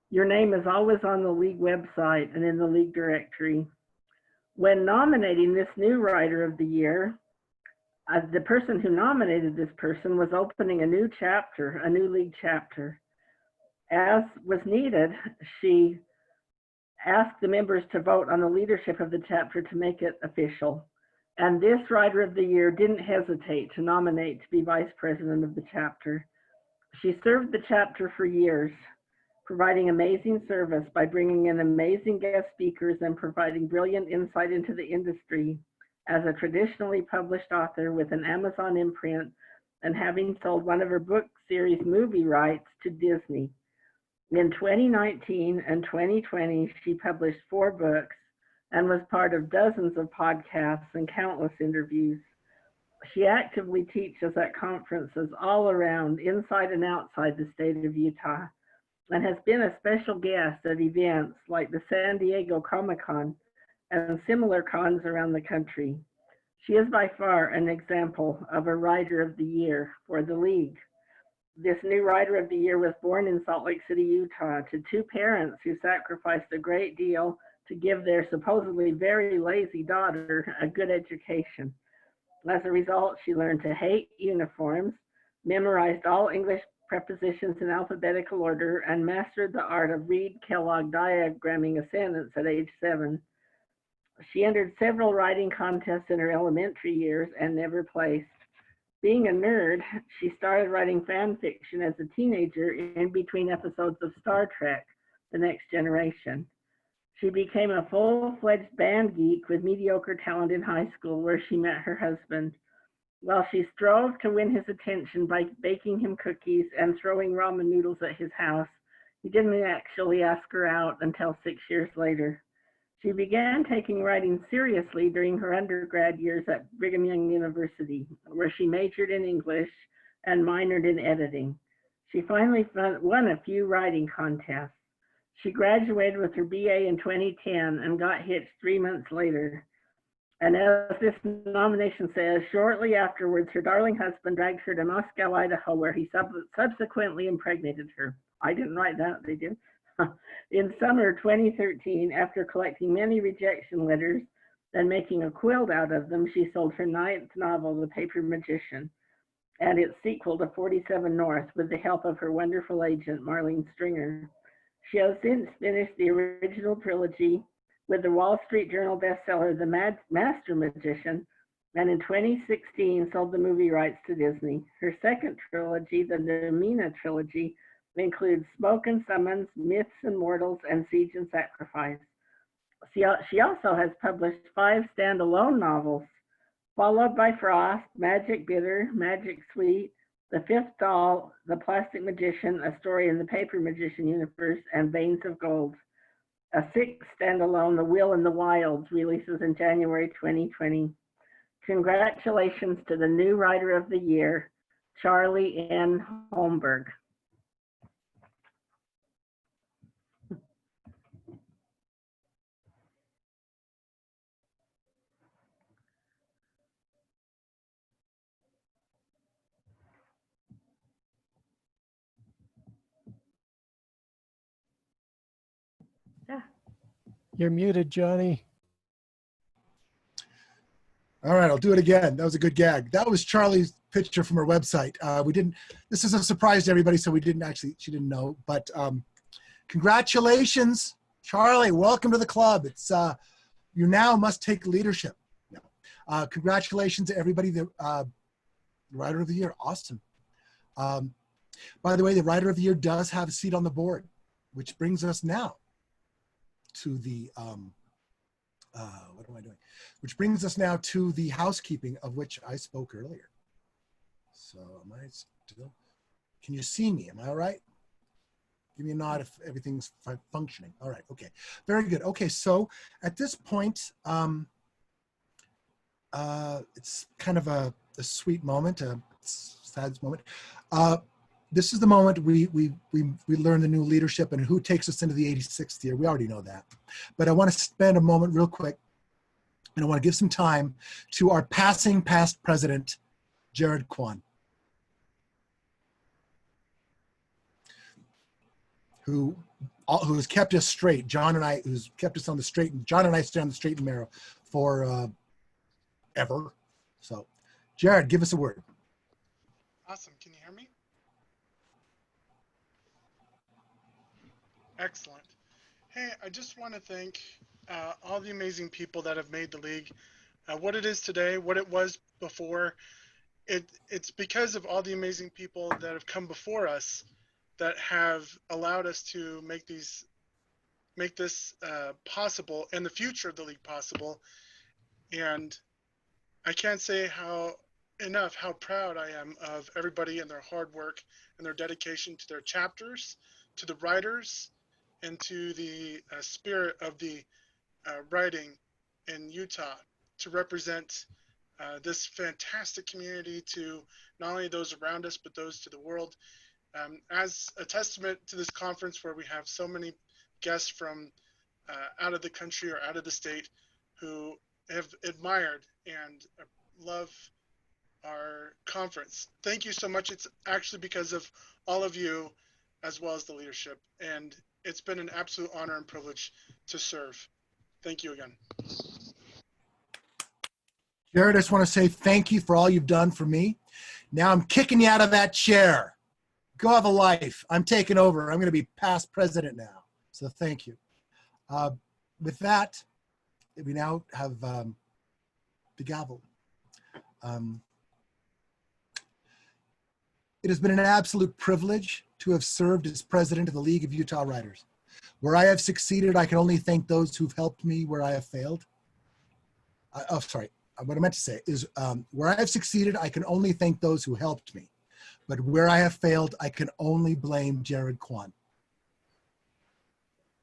Your name is always on the league website and in the league directory. When nominating this new Writer of the Year, the person who nominated this person was opening a new chapter, a new league chapter. As was needed, she asked the members to vote on the leadership of the chapter to make it official. And this Writer of the Year didn't hesitate to nominate to be vice president of the chapter. She served the chapter for years, providing amazing service by bringing in amazing guest speakers and providing brilliant insight into the industry as a traditionally published author with an Amazon imprint and having sold one of her book series movie rights to Disney. In 2019 and 2020, she published 4 books and was part of dozens of podcasts and countless interviews. She actively teaches at conferences all around, inside and outside the state of Utah, and has been a special guest at events like the San Diego Comic-Con and similar cons around the country. She is by far an example of a Writer of the Year for the League. This new Writer of the Year was born in Salt Lake City, Utah, to 2 parents who sacrificed a great deal to give their supposedly very lazy daughter a good education. As a result, she learned to hate uniforms, memorized all English prepositions in alphabetical order, and mastered the art of Reed-Kellogg diagramming a sentence at age 7. She entered several writing contests in her elementary years and never placed. Being a nerd, she started writing fan fiction as a teenager in between episodes of Star Trek: The Next Generation. She became a full-fledged band geek with mediocre talent in high school, where she met her husband. While she strove to win his attention by baking him cookies and throwing ramen noodles at his house, he didn't actually ask her out until 6 years later. She began taking writing seriously during her undergrad years at Brigham Young University, where she majored in English and minored in editing. She finally won a few writing contests. She graduated with her BA in 2010 and got hitched 3 months later. And as this nomination says, shortly afterwards, her darling husband dragged her to Moscow, Idaho, where he subsequently impregnated her. I didn't write that, they did. In summer 2013, after collecting many rejection letters and making a quilt out of them, she sold her 9th novel, The Paper Magician, and its sequel to 47 North with the help of her wonderful agent, Marlene Stringer. She has since finished the original trilogy with the Wall Street Journal bestseller, The Master Magician, and in 2016 sold the movie rights to Disney. Her second trilogy, the Namina trilogy, includes Smoke and Summons, Myths and Mortals, and Siege and Sacrifice. She also has published 5 standalone novels, followed by Frost, Magic Bitter, Magic Sweet, The Fifth Doll, The Plastic Magician, A Story in the Paper Magician Universe, and Veins of Gold. A 6th standalone, The Will in the Wilds, releases in January 2020. Congratulations to the new Writer of the Year, Charlie N. Holmberg.
You're muted, Johnny.
All right, I'll do it again. That was a good gag. That was Charlie's picture from her website. This is a surprise to everybody, so she didn't know, but congratulations, Charlie. Welcome to the club. It's, you now must take leadership. Congratulations to everybody, the Writer of the Year, awesome. By the way, the Writer of the Year does have a seat on the board, which brings us now to the, what am I doing? Which brings us now to the housekeeping of which I spoke earlier. So am I still, can you see me? Am I all right? Give me a nod if everything's functioning. All right, okay, very good. Okay, so at this point, it's kind of a sweet moment, a sad moment. This is the moment we learn the new leadership and who takes us into the 86th year. We already know that. But I want to spend a moment real quick, and I want to give some time to our passing past president, Jared Kwan, who has kept us straight. Who's kept us on the straight, John and I stay on the straight and narrow for ever. So, Jared, give us a word.
Awesome. Can you hear me? Excellent. Hey, I just want to thank all the amazing people that have made the league what it is today, what it was before. It's because of all the amazing people that have come before us that have allowed us to make this possible and the future of the league possible. And I can't say enough how proud I am of everybody and their hard work and their dedication to their chapters, to the writers, and to the spirit of the writing in Utah to represent this fantastic community to not only those around us, but those to the world. As a testament to this conference where we have so many guests from out of the country or out of the state who have admired and love our conference. Thank you so much. It's actually because of all of you as well as the leadership. And it's been an absolute honor and privilege to serve. Thank you again.
Jared, I just want to say thank you for all you've done for me. Now I'm kicking you out of that chair. Go have a life. I'm taking over. I'm going to be past president now. So thank you. With that, we now have the gavel. It has been an absolute privilege to have served as president of the League of Utah Writers. Where I have succeeded, I can only thank those who've helped me where I have failed. What I meant to say is where I have succeeded, I can only thank those who helped me. But where I have failed, I can only blame Jared Kwan.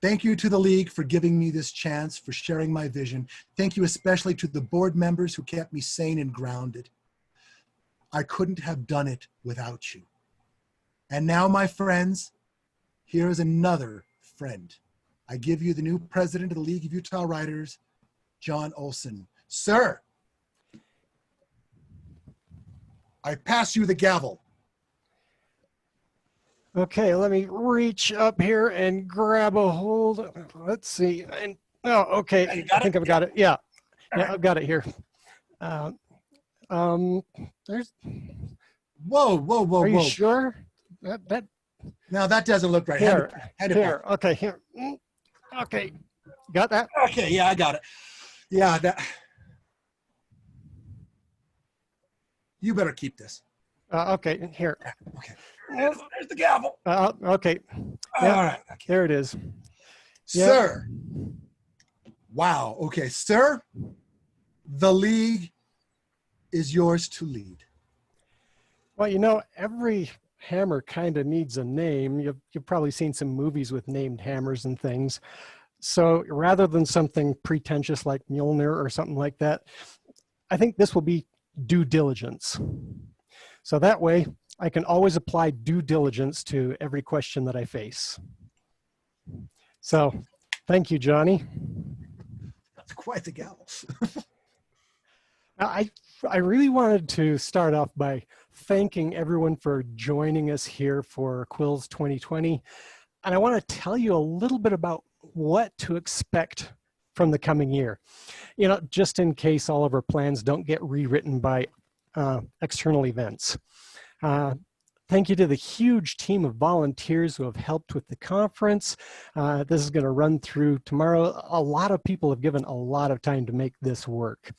Thank you to the League for giving me this chance, for sharing my vision. Thank you especially to the board members who kept me sane and grounded. I couldn't have done it without you. And now, my friends, here is another friend. I give you the new president of the League of Utah Writers, John Olson. Sir, I pass you the gavel.
Okay, let me reach up here and grab a hold. Let's see. Oh, okay. I think I've got it. Yeah, I've got it here. There's.
Whoa.
Are you sure? That.
No, that doesn't look right.
Here.
Hand it back.
Okay, here. Okay, got that?
Okay, yeah, I got it. Yeah, that. You better keep this.
Okay, here.
Okay. There's the gavel.
Okay.
Yeah, all right. Okay.
There it is.
Sir. Wow. Okay, sir. The League is yours to lead.
Well, you know, every hammer kind of needs a name. You've probably seen some movies with named hammers and things. So rather than something pretentious like Mjolnir or something like that, I think this will be due diligence. So that way I can always apply due diligence to every question that I face. So thank you, Johnny.
That's quite the gavel.
Now, I really wanted to start off by thanking everyone for joining us here for Quills 2020. And I want to tell you a little bit about what to expect from the coming year. You know, just in case all of our plans don't get rewritten by external events. Thank you to the huge team of volunteers who have helped with the conference. This is going to run through tomorrow. A lot of people have given a lot of time to make this work.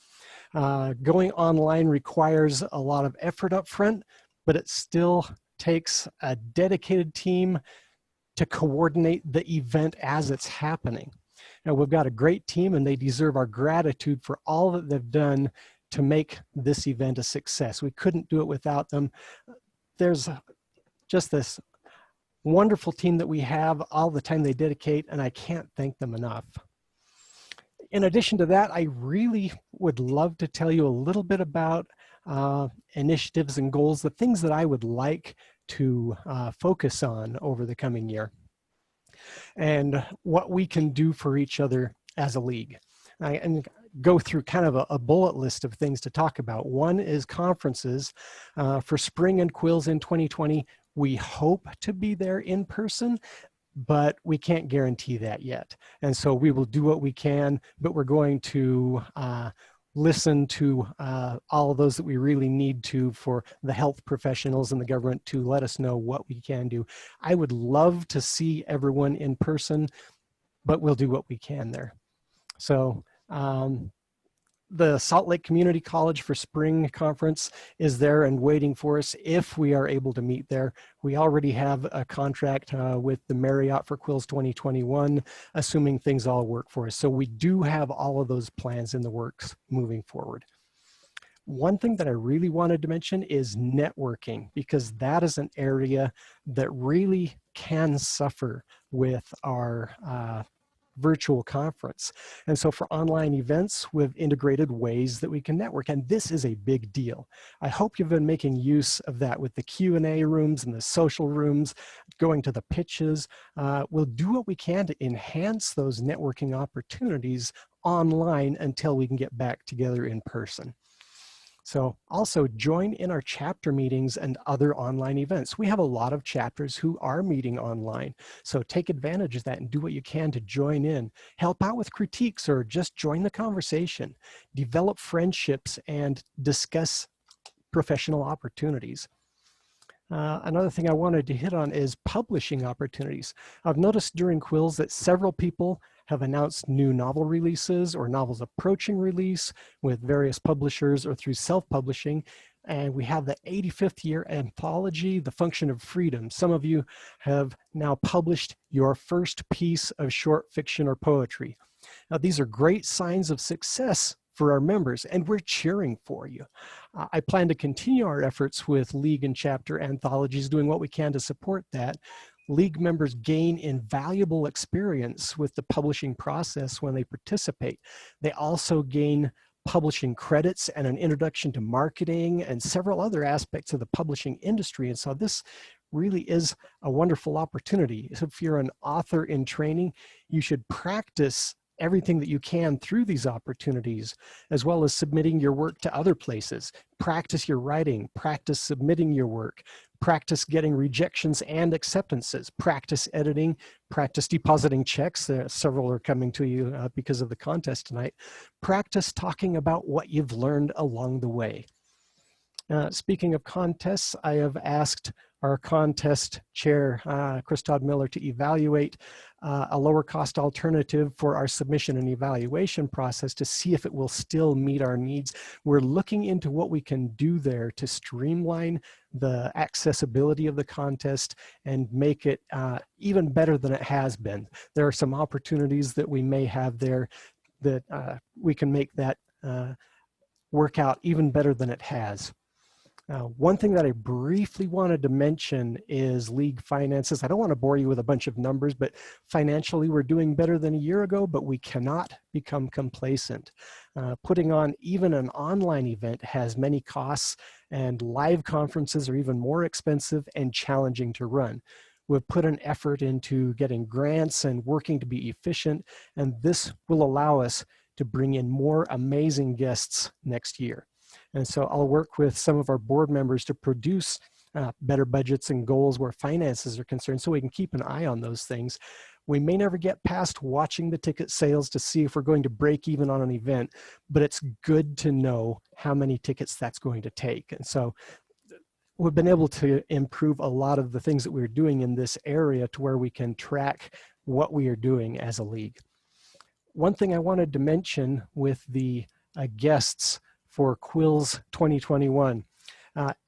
Going online requires a lot of effort up front, but it still takes a dedicated team to coordinate the event as it's happening. Now, we've got a great team and they deserve our gratitude for all that they've done to make this event a success. We couldn't do it without them. There's just this wonderful team that we have, all the time they dedicate, and I can't thank them enough. In addition to that, I really would love to tell you a little bit about initiatives and goals, the things that I would like to focus on over the coming year, and what we can do for each other as a league. And go through kind of a bullet list of things to talk about. One is conferences. For spring and Quills in 2020. We hope to be there in person. but we can't guarantee that yet. And so we will do what we can, but we're going to listen to all of those that we really need to, for the health professionals and the government, to let us know what we can do. I would love to see everyone in person, but we'll do what we can there. So the Salt Lake Community College for Spring Conference is there and waiting for us if we are able to meet there. We already have a contract with the Marriott for Quills 2021, assuming things all work for us. So we do have all of those plans in the works moving forward. One thing that I really wanted to mention is networking, because that is an area that really can suffer with our virtual conference. And so for online events, we've integrated ways that we can network, and this is a big deal. I hope you've been making use of that with the Q&A rooms and the social rooms, going to the pitches. We'll do what we can to enhance those networking opportunities online until we can get back together in person. So also join in our chapter meetings and other online events. We have a lot of chapters who are meeting online. So take advantage of that and do what you can to join in. Help out with critiques or just join the conversation. Develop friendships and discuss professional opportunities. Another thing I wanted to hit on is publishing opportunities. I've noticed during Quills that several people have announced new novel releases or novels approaching release with various publishers or through self-publishing. And we have the 85th year anthology, The Function of Freedom. Some of you have now published your first piece of short fiction or poetry. Now, these are great signs of success for our members, and we're cheering for you. I plan to continue our efforts with League and Chapter anthologies, doing what we can to support that. League members gain invaluable experience with the publishing process when they participate. They also gain publishing credits and an introduction to marketing and several other aspects of the publishing industry. And so this really is a wonderful opportunity. So if you're an author in training, you should practice everything that you can through these opportunities, as well as submitting your work to other places. Practice your writing, practice submitting your work, practice getting rejections and acceptances, practice editing, practice depositing checks. Several are coming to you because of the contest tonight. Practice talking about what you've learned along the way. Speaking of contests, I have asked our contest chair, Chris Todd Miller, to evaluate a lower cost alternative for our submission and evaluation process to see if it will still meet our needs. We're looking into what we can do there to streamline the accessibility of the contest and make it even better than it has been. There are some opportunities that we may have there that we can make that work out even better than it has. One thing that I briefly wanted to mention is League finances. I don't want to bore you with a bunch of numbers, but financially we're doing better than a year ago, but we cannot become complacent. Putting on even an online event has many costs, and live conferences are even more expensive and challenging to run. We've put an effort into getting grants and working to be efficient, and this will allow us to bring in more amazing guests next year. And so I'll work with some of our board members to produce better budgets and goals where finances are concerned, so we can keep an eye on those things. We may never get past watching the ticket sales to see if we're going to break even on an event, but it's good to know how many tickets that's going to take. And so we've been able to improve a lot of the things that we're doing in this area to where we can track what we are doing as a league. One thing I wanted to mention with the guests for Quills 2021.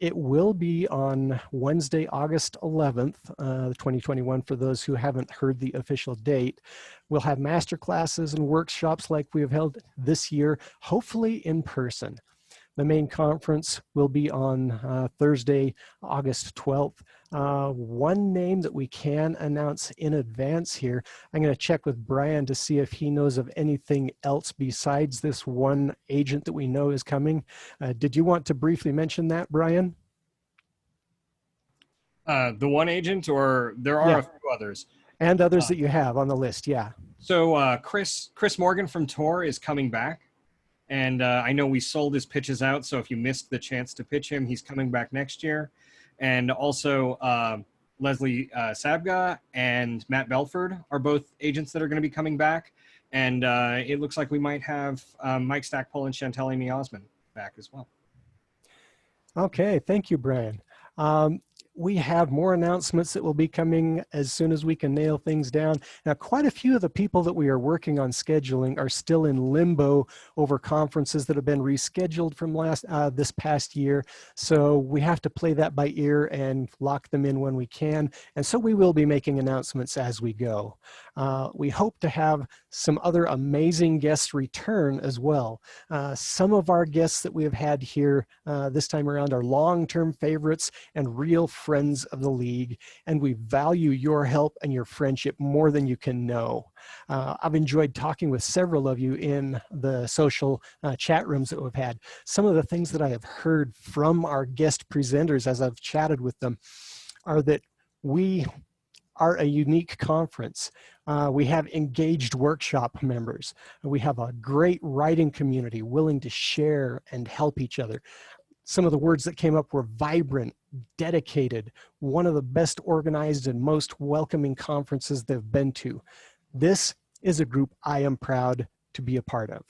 It will be on Wednesday, August 11th, 2021, for those who haven't heard the official date. We'll have master classes and workshops like we have held this year, hopefully in person. The main conference will be on Thursday, August 12th. One name that we can announce in advance here, I'm going to check with Brian to see if he knows of anything else besides this one agent that we know is coming. Did you want to briefly mention that, Brian?
The one agent, or there are a few others?
And others that you have on the list, yeah.
So Chris Morgan from Tor is coming back. And I know we sold his pitches out, so if you missed the chance to pitch him, he's coming back next year. And also Leslie Sabga and Matt Belford are both agents that are going to be coming back. And it looks like we might have Mike Stackpole and Chantel Amy Osmond back as well.
Okay, thank you, Brian. We have more announcements that will be coming as soon as we can nail things down. Now, quite a few of the people that we are working on scheduling are still in limbo over conferences that have been rescheduled from this past year. So we have to play that by ear and lock them in when we can. And so we will be making announcements as we go. We hope to have some other amazing guests return as well. Some of our guests that we have had here this time around are long-term favorites and real friends of the league, and we value your help and your friendship more than you can know. I've enjoyed talking with several of you in the social chat rooms that we've had. Some of the things that I have heard from our guest presenters as I've chatted with them are that we are a unique conference. We have engaged workshop members. We have a great writing community willing to share and help each other. Some of the words that came up were vibrant, dedicated, one of the best organized and most welcoming conferences they've been to. This is a group I am proud to be a part of.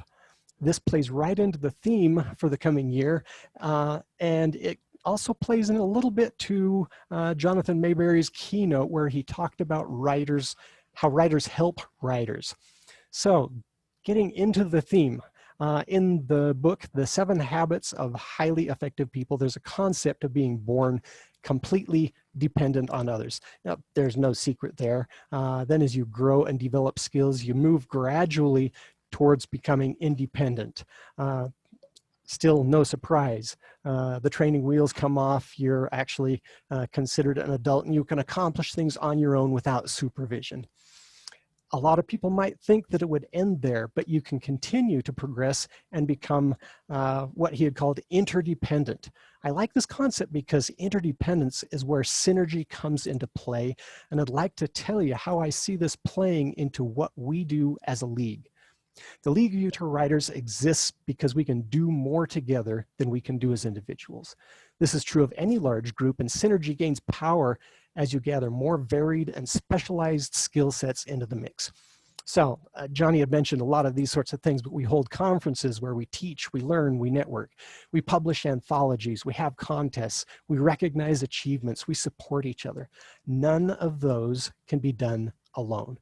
This plays right into the theme for the coming year, and it also plays in a little bit to Jonathan Mayberry's keynote, where he talked about writers, how writers help writers. So getting into the theme, in the book, The 7 Habits of Highly Effective People, there's a concept of being born completely dependent on others. Now, there's no secret there. Then as you grow and develop skills, you move gradually towards becoming independent. Still no surprise. The training wheels come off, you're actually considered an adult and you can accomplish things on your own without supervision. A lot of people might think that it would end there, but you can continue to progress and become what he had called interdependent. I like this concept because interdependence is where synergy comes into play, and I'd like to tell you how I see this playing into what we do as a league. The League of Utah Writers exists because we can do more together than we can do as individuals. This is true of any large group, and synergy gains power as you gather more varied and specialized skill sets into the mix. So Johnny had mentioned a lot of these sorts of things, but we hold conferences where we teach, we learn, we network. We publish anthologies, we have contests, we recognize achievements, we support each other. None of those can be done alone.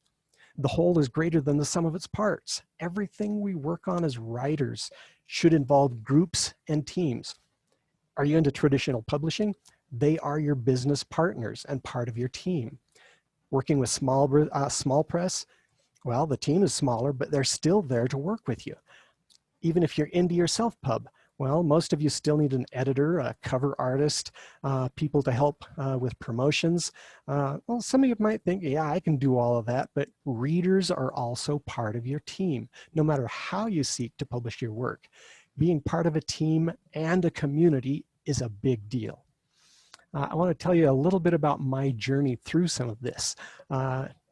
The whole is greater than the sum of its parts. Everything we work on as writers should involve groups and teams. Are you into traditional publishing? They are your business partners and part of your team. Working with small press, well, the team is smaller, but they're still there to work with you. Even if you're indie or self-pub, well, most of you still need an editor, a cover artist, people to help with promotions. Well, some of you might think, yeah, I can do all of that, but readers are also part of your team, no matter how you seek to publish your work. Being part of a team and a community is a big deal. I want to tell you a little bit about my journey through some of this.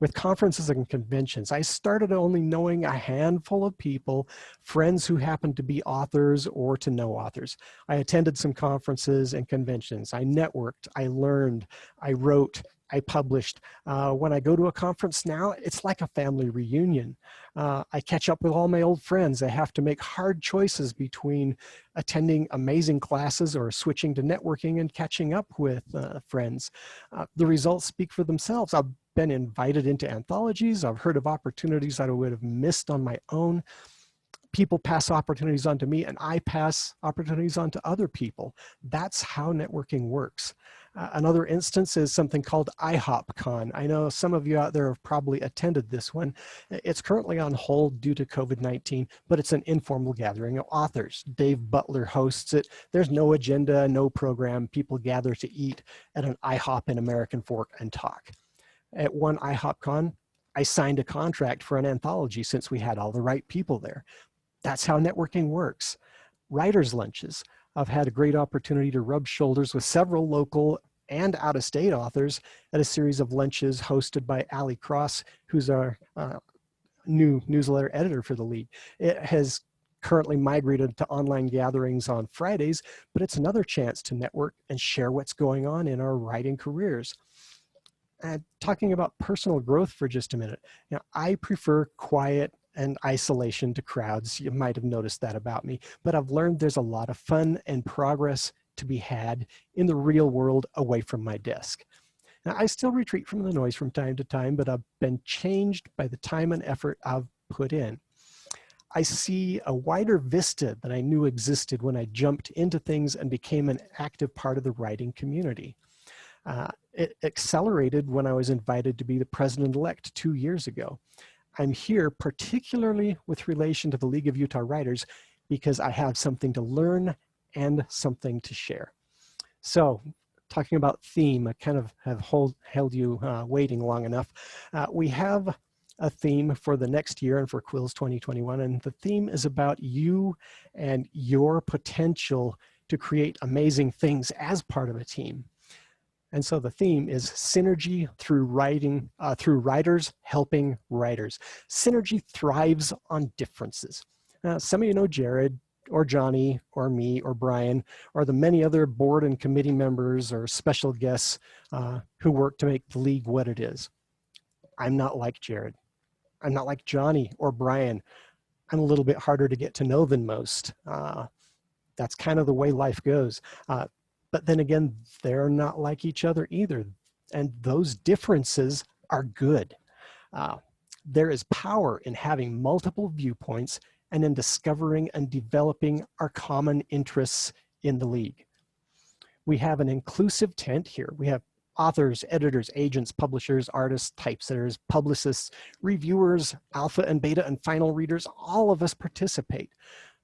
With conferences and conventions, I started only knowing a handful of people, friends who happened to be authors or to know authors. I attended some conferences and conventions. I networked, I learned, I wrote, I published. When I go to a conference now, it's like a family reunion. I catch up with all my old friends. I have to make hard choices between attending amazing classes or switching to networking and catching up with friends. The results speak for themselves. I've been invited into anthologies. I've heard of opportunities that I would have missed on my own. People pass opportunities on to me, and I pass opportunities on to other people. That's how networking works. Another instance is something called Ihop Con. I know some of you out there have probably attended this one. It's currently on hold due to COVID-19, but it's an informal gathering of authors. Dave Butler hosts it. There's no agenda, no program. People gather to eat at an IHOP in American Fork and talk. At one Ihop Con, I signed a contract for an anthology since we had all the right people there. That's how networking works. Writers' lunches. I've had a great opportunity to rub shoulders with several local and out-of-state authors at a series of lunches hosted by Allie Cross, who's our new newsletter editor for the League. It has currently migrated to online gatherings on Fridays, but it's another chance to network and share what's going on in our writing careers. Talking about personal growth for just a minute. I prefer quiet and isolation to crowds. You might have noticed that about me, but I've learned there's a lot of fun and progress to be had in the real world away from my desk. Now, I still retreat from the noise from time to time, but I've been changed by the time and effort I've put in. I see a wider vista than I knew existed when I jumped into things and became an active part of the writing community. It accelerated when I was invited to be the president-elect 2 years ago. I'm here particularly with relation to the League of Utah Writers because I have something to learn and something to share. So, talking about theme, I kind of have held you waiting long enough. We have a theme for the next year and for Quills 2021, and the theme is about you and your potential to create amazing things as part of a team. And so the theme is synergy through writing, through writers helping writers. Synergy thrives on differences. Some of you know Jared, or Johnny, or me, or Brian, or the many other board and committee members or special guests who work to make the league what it is. I'm not like Jared. I'm not like Johnny or Brian. I'm a little bit harder to get to know than most. That's kind of the way life goes. But then again, they're not like each other either. And those differences are good. There is power in having multiple viewpoints and in discovering and developing our common interests in the league. We have an inclusive tent here. We have authors, editors, agents, publishers, artists, typesetters, publicists, reviewers, alpha and beta and final readers. All of us participate.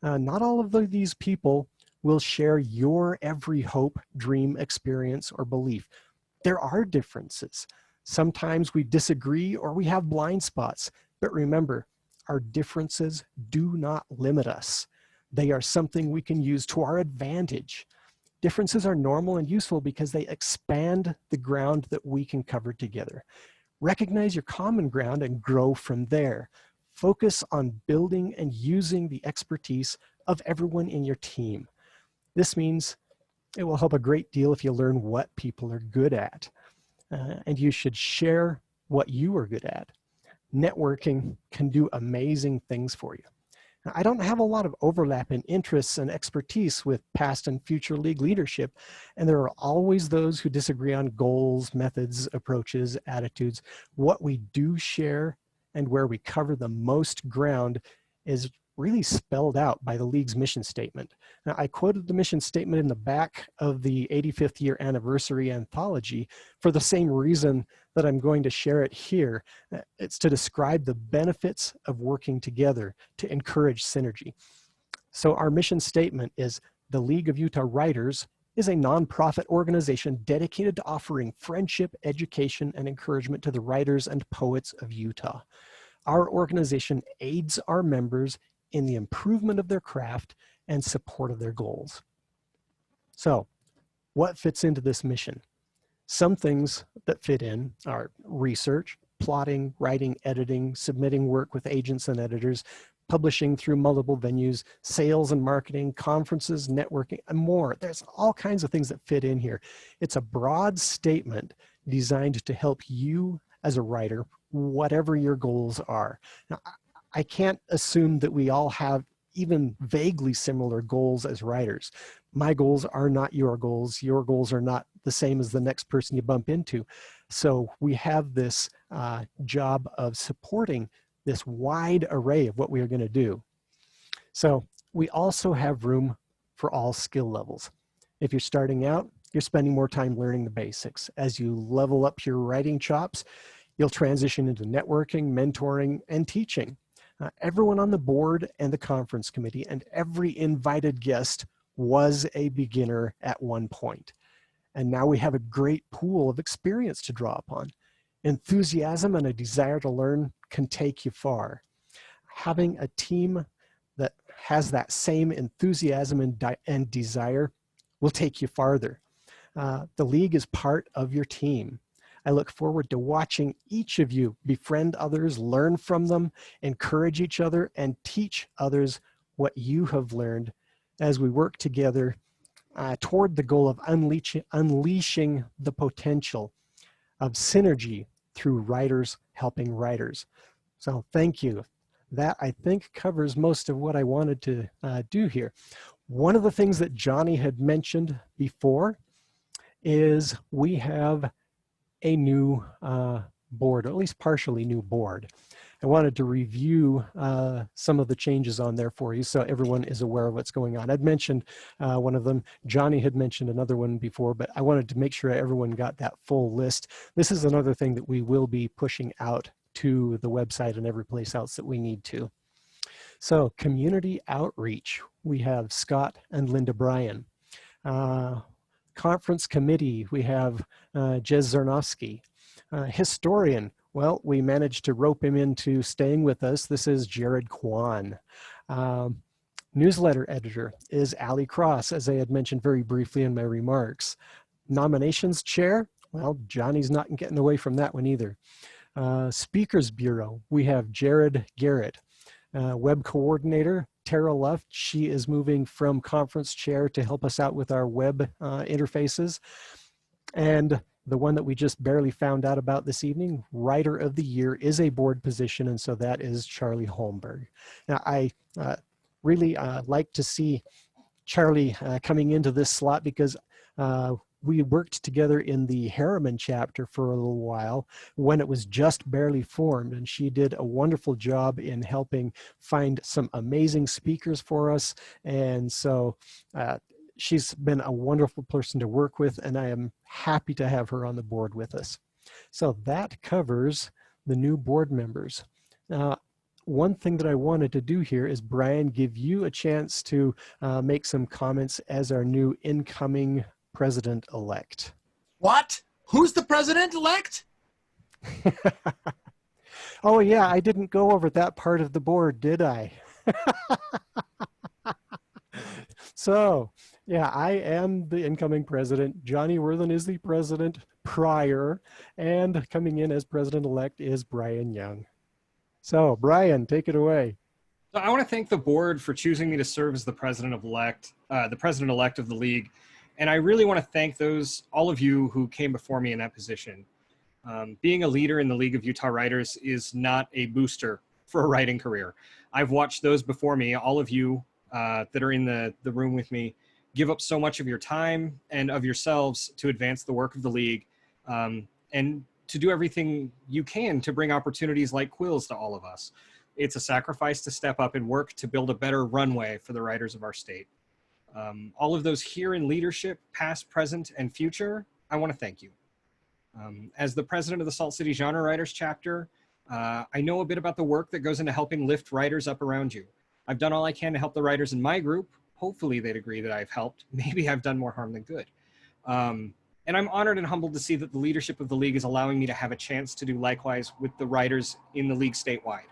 Not all of these people will share your every hope, dream, experience, or belief. There are differences. Sometimes we disagree or we have blind spots, but remember, our differences do not limit us. They are something we can use to our advantage. Differences are normal and useful because they expand the ground that we can cover together. Recognize your common ground and grow from there. Focus on building and using the expertise of everyone in your team. This means it will help a great deal if you learn what people are good at. And you should share what you are good at. Networking can do amazing things for you. Now, I don't have a lot of overlap in interests and expertise with past and future league leadership, and there are always those who disagree on goals, methods, approaches, attitudes. What we do share and where we cover the most ground is really spelled out by the league's mission statement. Now, I quoted the mission statement in the back of the 85th year anniversary anthology for the same reason that I'm going to share it here. It's to describe the benefits of working together to encourage synergy. So our mission statement is the League of Utah Writers is a nonprofit organization dedicated to offering friendship, education, and encouragement to the writers and poets of Utah. Our organization aids our members in the improvement of their craft and support of their goals. So, what fits into this mission? Some things that fit in are research, plotting, writing, editing, submitting work with agents and editors, publishing through multiple venues, sales and marketing, conferences, networking, and more. There's all kinds of things that fit in here. It's a broad statement designed to help you as a writer, whatever your goals are. Now, I can't assume that we all have even vaguely similar goals as writers. My goals are not your goals. Your goals are not the same as the next person you bump into. So we have this job of supporting this wide array of what we are going to do. So we also have room for all skill levels. If you're starting out, you're spending more time learning the basics. As you level up your writing chops, you'll transition into networking, mentoring, and teaching. Everyone on the board and the conference committee and every invited guest was a beginner at one point. And now we have a great pool of experience to draw upon. Enthusiasm and a desire to learn can take you far. Having a team that has that same enthusiasm and desire will take you farther. The league is part of your team. I look forward to watching each of you befriend others, learn from them, encourage each other, and teach others what you have learned as we work together toward the goal of unleashing the potential of synergy through writers helping writers. So thank you. That, I think, covers most of what I wanted to do here. One of the things that Johnny had mentioned before is we have a new board, or at least partially new board. I wanted to review some of the changes on there for you so everyone is aware of what's going on. I'd mentioned one of them. Johnny had mentioned another one before, but I wanted to make sure everyone got that full list. This is another thing that we will be pushing out to the website and every place else that we need to. So community outreach, we have Scott and Linda Bryan. Conference committee, we have Jez Zarnowski. Historian, well, we managed to rope him into staying with us. This is Jared Kwan. Newsletter editor is Ali Cross, as I had mentioned very briefly in my remarks. Nominations chair, well, Johnny's not getting away from that one either. Speakers Bureau, we have Jared Garrett. Web coordinator, Tara Luft. She is moving from conference chair to help us out with our web interfaces. And the one that we just barely found out about this evening, Writer of the Year, is a board position, and so that is Charlie Holmberg. Now, I really like to see Charlie coming into this slot because we worked together in the Harriman chapter for a little while when it was just barely formed, and she did a wonderful job in helping find some amazing speakers for us. And so she's been a wonderful person to work with, and I am happy to have her on the board with us. So that covers the new board members. One thing that I wanted to do here is, Brian, give you a chance to make some comments as our new incoming president-elect.
What? Who's the president-elect?
Oh yeah, I didn't go over that part of the board, did I? So, yeah, I am the incoming president. Johnny Worthen is the president prior, and coming in as president-elect is Brian Young. So, Brian, take it away.
So I want to thank the board for choosing me to serve as the president-elect of the league. And I really want to thank all of you who came before me in that position. Being a leader in the League of Utah Writers is not a booster for a writing career. I've watched those before me, all of you that are in the room with me, give up so much of your time and of yourselves to advance the work of the league, and to do everything you can to bring opportunities like Quills to all of us. It's a sacrifice to step up and work to build a better runway for the writers of our state. All of those here in leadership, past, present, and future, I want to thank you. As the president of the Salt City Genre Writers chapter, I know a bit about the work that goes into helping lift writers up around you. I've done all I can to help the writers in my group. Hopefully they'd agree that I've helped. Maybe I've done more harm than good. And I'm honored and humbled to see that the leadership of the league is allowing me to have a chance to do likewise with the writers in the league statewide.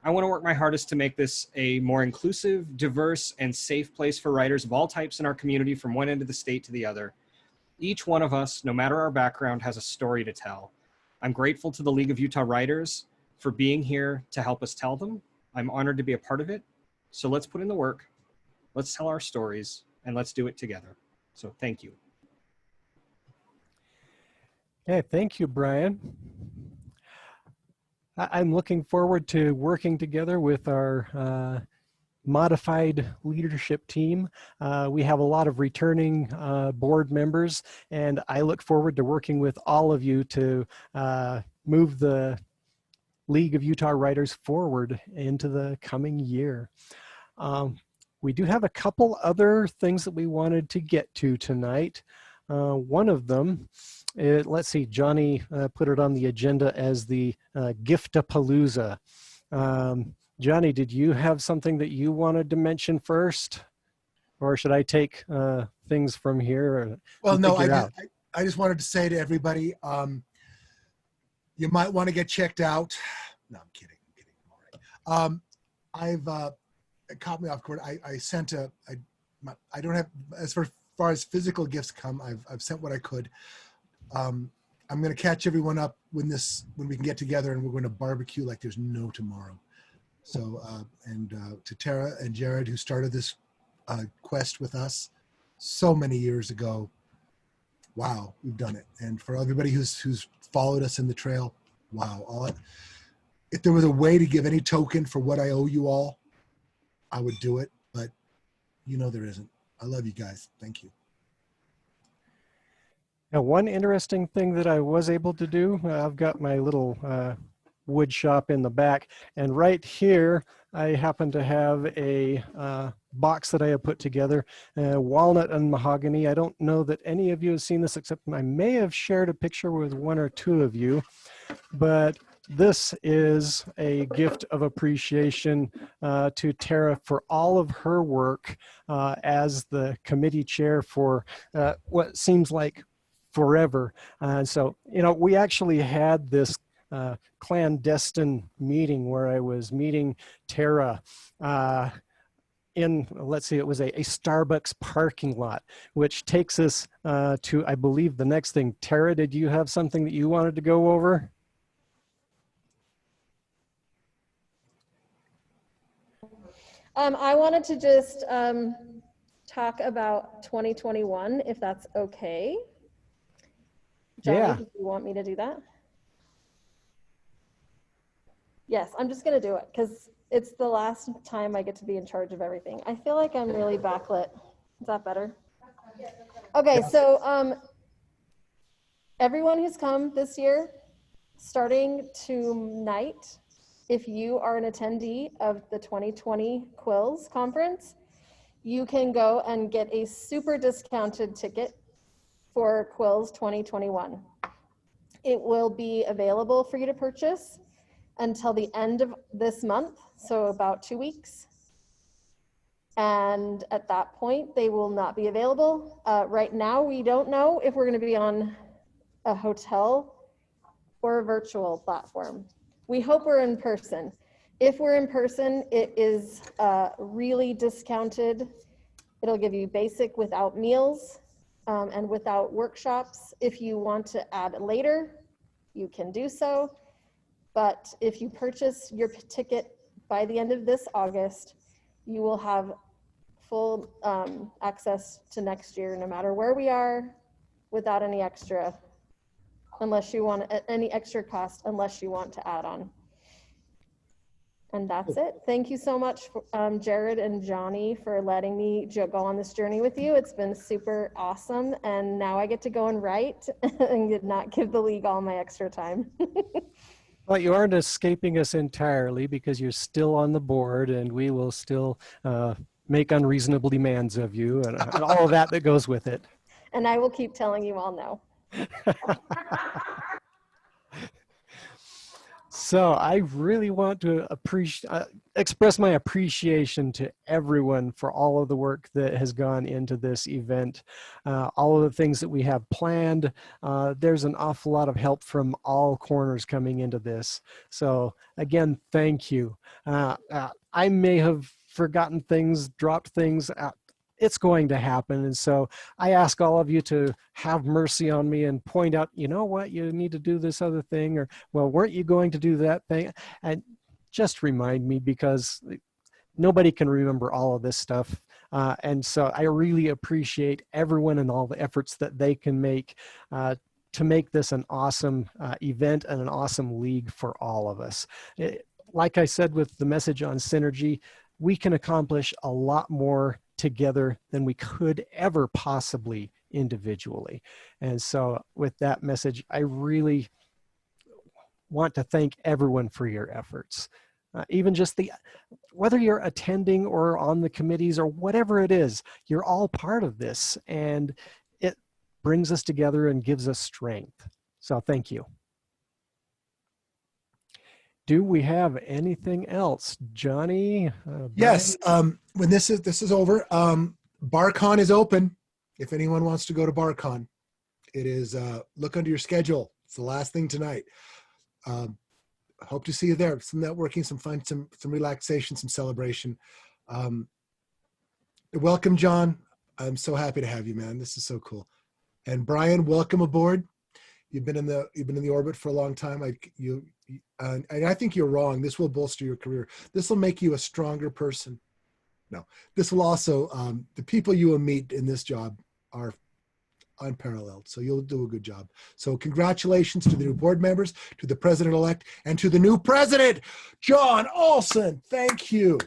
I want to work my hardest to make this a more inclusive, diverse, and safe place for writers of all types in our community from one end of the state to the other. Each one of us, no matter our background, has a story to tell. I'm grateful to the League of Utah Writers for being here to help us tell them. I'm honored to be a part of it. So let's put in the work, let's tell our stories, and let's do it together. So thank you.
Okay, thank you, Brian. I'm looking forward to working together with our modified leadership team. We have a lot of returning board members, and I look forward to working with all of you to move the League of Utah Writers forward into the coming year. We do have a couple other things that we wanted to get to tonight. One of them, let's see, Johnny put it on the agenda as the Giftapalooza. Johnny, did you have something that you wanted to mention first? Or should I take things from here?
Well, no, I just wanted to say to everybody, you might want to get checked out. No, I'm kidding. All right. It caught me off guard. I sent I don't have, as far as physical gifts come, I've sent what I could. I'm going to catch everyone up when we can get together, and we're going to barbecue like there's no tomorrow. So, to Tara and Jared, who started this quest with us so many years ago, wow, we've done it. And for everybody who's followed us in the trail, wow. If there was a way to give any token for what I owe you all, I would do it, but there isn't. I love you guys. Thank you.
Now, one interesting thing that I was able to do, I've got my little wood shop in the back, and right here, I happen to have a box that I have put together, walnut and mahogany. I don't know that any of you have seen this, except I may have shared a picture with one or two of you, but this is a gift of appreciation to Tara for all of her work as the committee chair for what seems like forever. And so, we actually had this clandestine meeting where I was meeting Tara in, let's see, it was a Starbucks parking lot, which takes us to, I believe, the next thing. Tara, did you have something that you wanted to go over?
I wanted to just talk about 2021, if that's okay. Johnny,
Yeah.
do you want me to do that? Yes, I'm just going to do it because it's the last time I get to be in charge of everything. I feel like I'm really backlit. Is that better? Okay, so everyone who's come this year, starting tonight, if you are an attendee of the 2020 Quills Conference, you can go and get a super discounted ticket for Quills 2021. It will be available for you to purchase until the end of this month, so about 2 weeks. And at that point, they will not be available. Right now, we don't know if we're going to be on a hotel or a virtual platform. We hope we're in person. If we're in person, it is really discounted. It'll give you basic without meals and without workshops. If you want to add later, you can do so. But if you purchase your ticket by the end of this August, you will have full access to next year, no matter where we are, without any extra, unless you want any extra cost, unless you want to add on. And that's it. Thank you so much, Jared and Johnny, for letting me go on this journey with you. It's been super awesome. And now I get to go and write and not give the league all my extra time.
Well, you aren't escaping us entirely because you're still on the board, and we will still make unreasonable demands of you and all of that goes with it.
And I will keep telling you all no.
So I really want to express my appreciation to everyone for all of the work that has gone into this event, all of the things that we have planned. There's an awful lot of help from all corners coming into this. So again, thank you. I may have forgotten things, dropped things. It's going to happen. And so I ask all of you to have mercy on me and point out, you know what, you need to do this other thing, or, well, weren't you going to do that thing? And just remind me, because nobody can remember all of this stuff. And so I really appreciate everyone and all the efforts that they can make to make this an awesome event and an awesome league for all of us. Like I said with the message on synergy, we can accomplish a lot more together than we could ever possibly individually. And so with that message, I really want to thank everyone for your efforts. Even just whether you're attending or on the committees or whatever it is, you're all part of this, and it brings us together and gives us strength. So thank you. Do we have anything else, Johnny?
Yes. When this is over, BarCon is open. If anyone wants to go to BarCon, it is. Look under your schedule. It's the last thing tonight. Hope to see you there. Some networking, some fun, some relaxation, some celebration. Welcome, John. I'm so happy to have you, man. This is so cool. And Brian, welcome aboard. You've been in the orbit for a long time. And I think you're wrong. This will bolster your career. This will make you a stronger person. No, this will also, the people you will meet in this job are unparalleled. So you'll do a good job. So congratulations to the new board members, to the president-elect, and to the new president, John Olson. Thank you.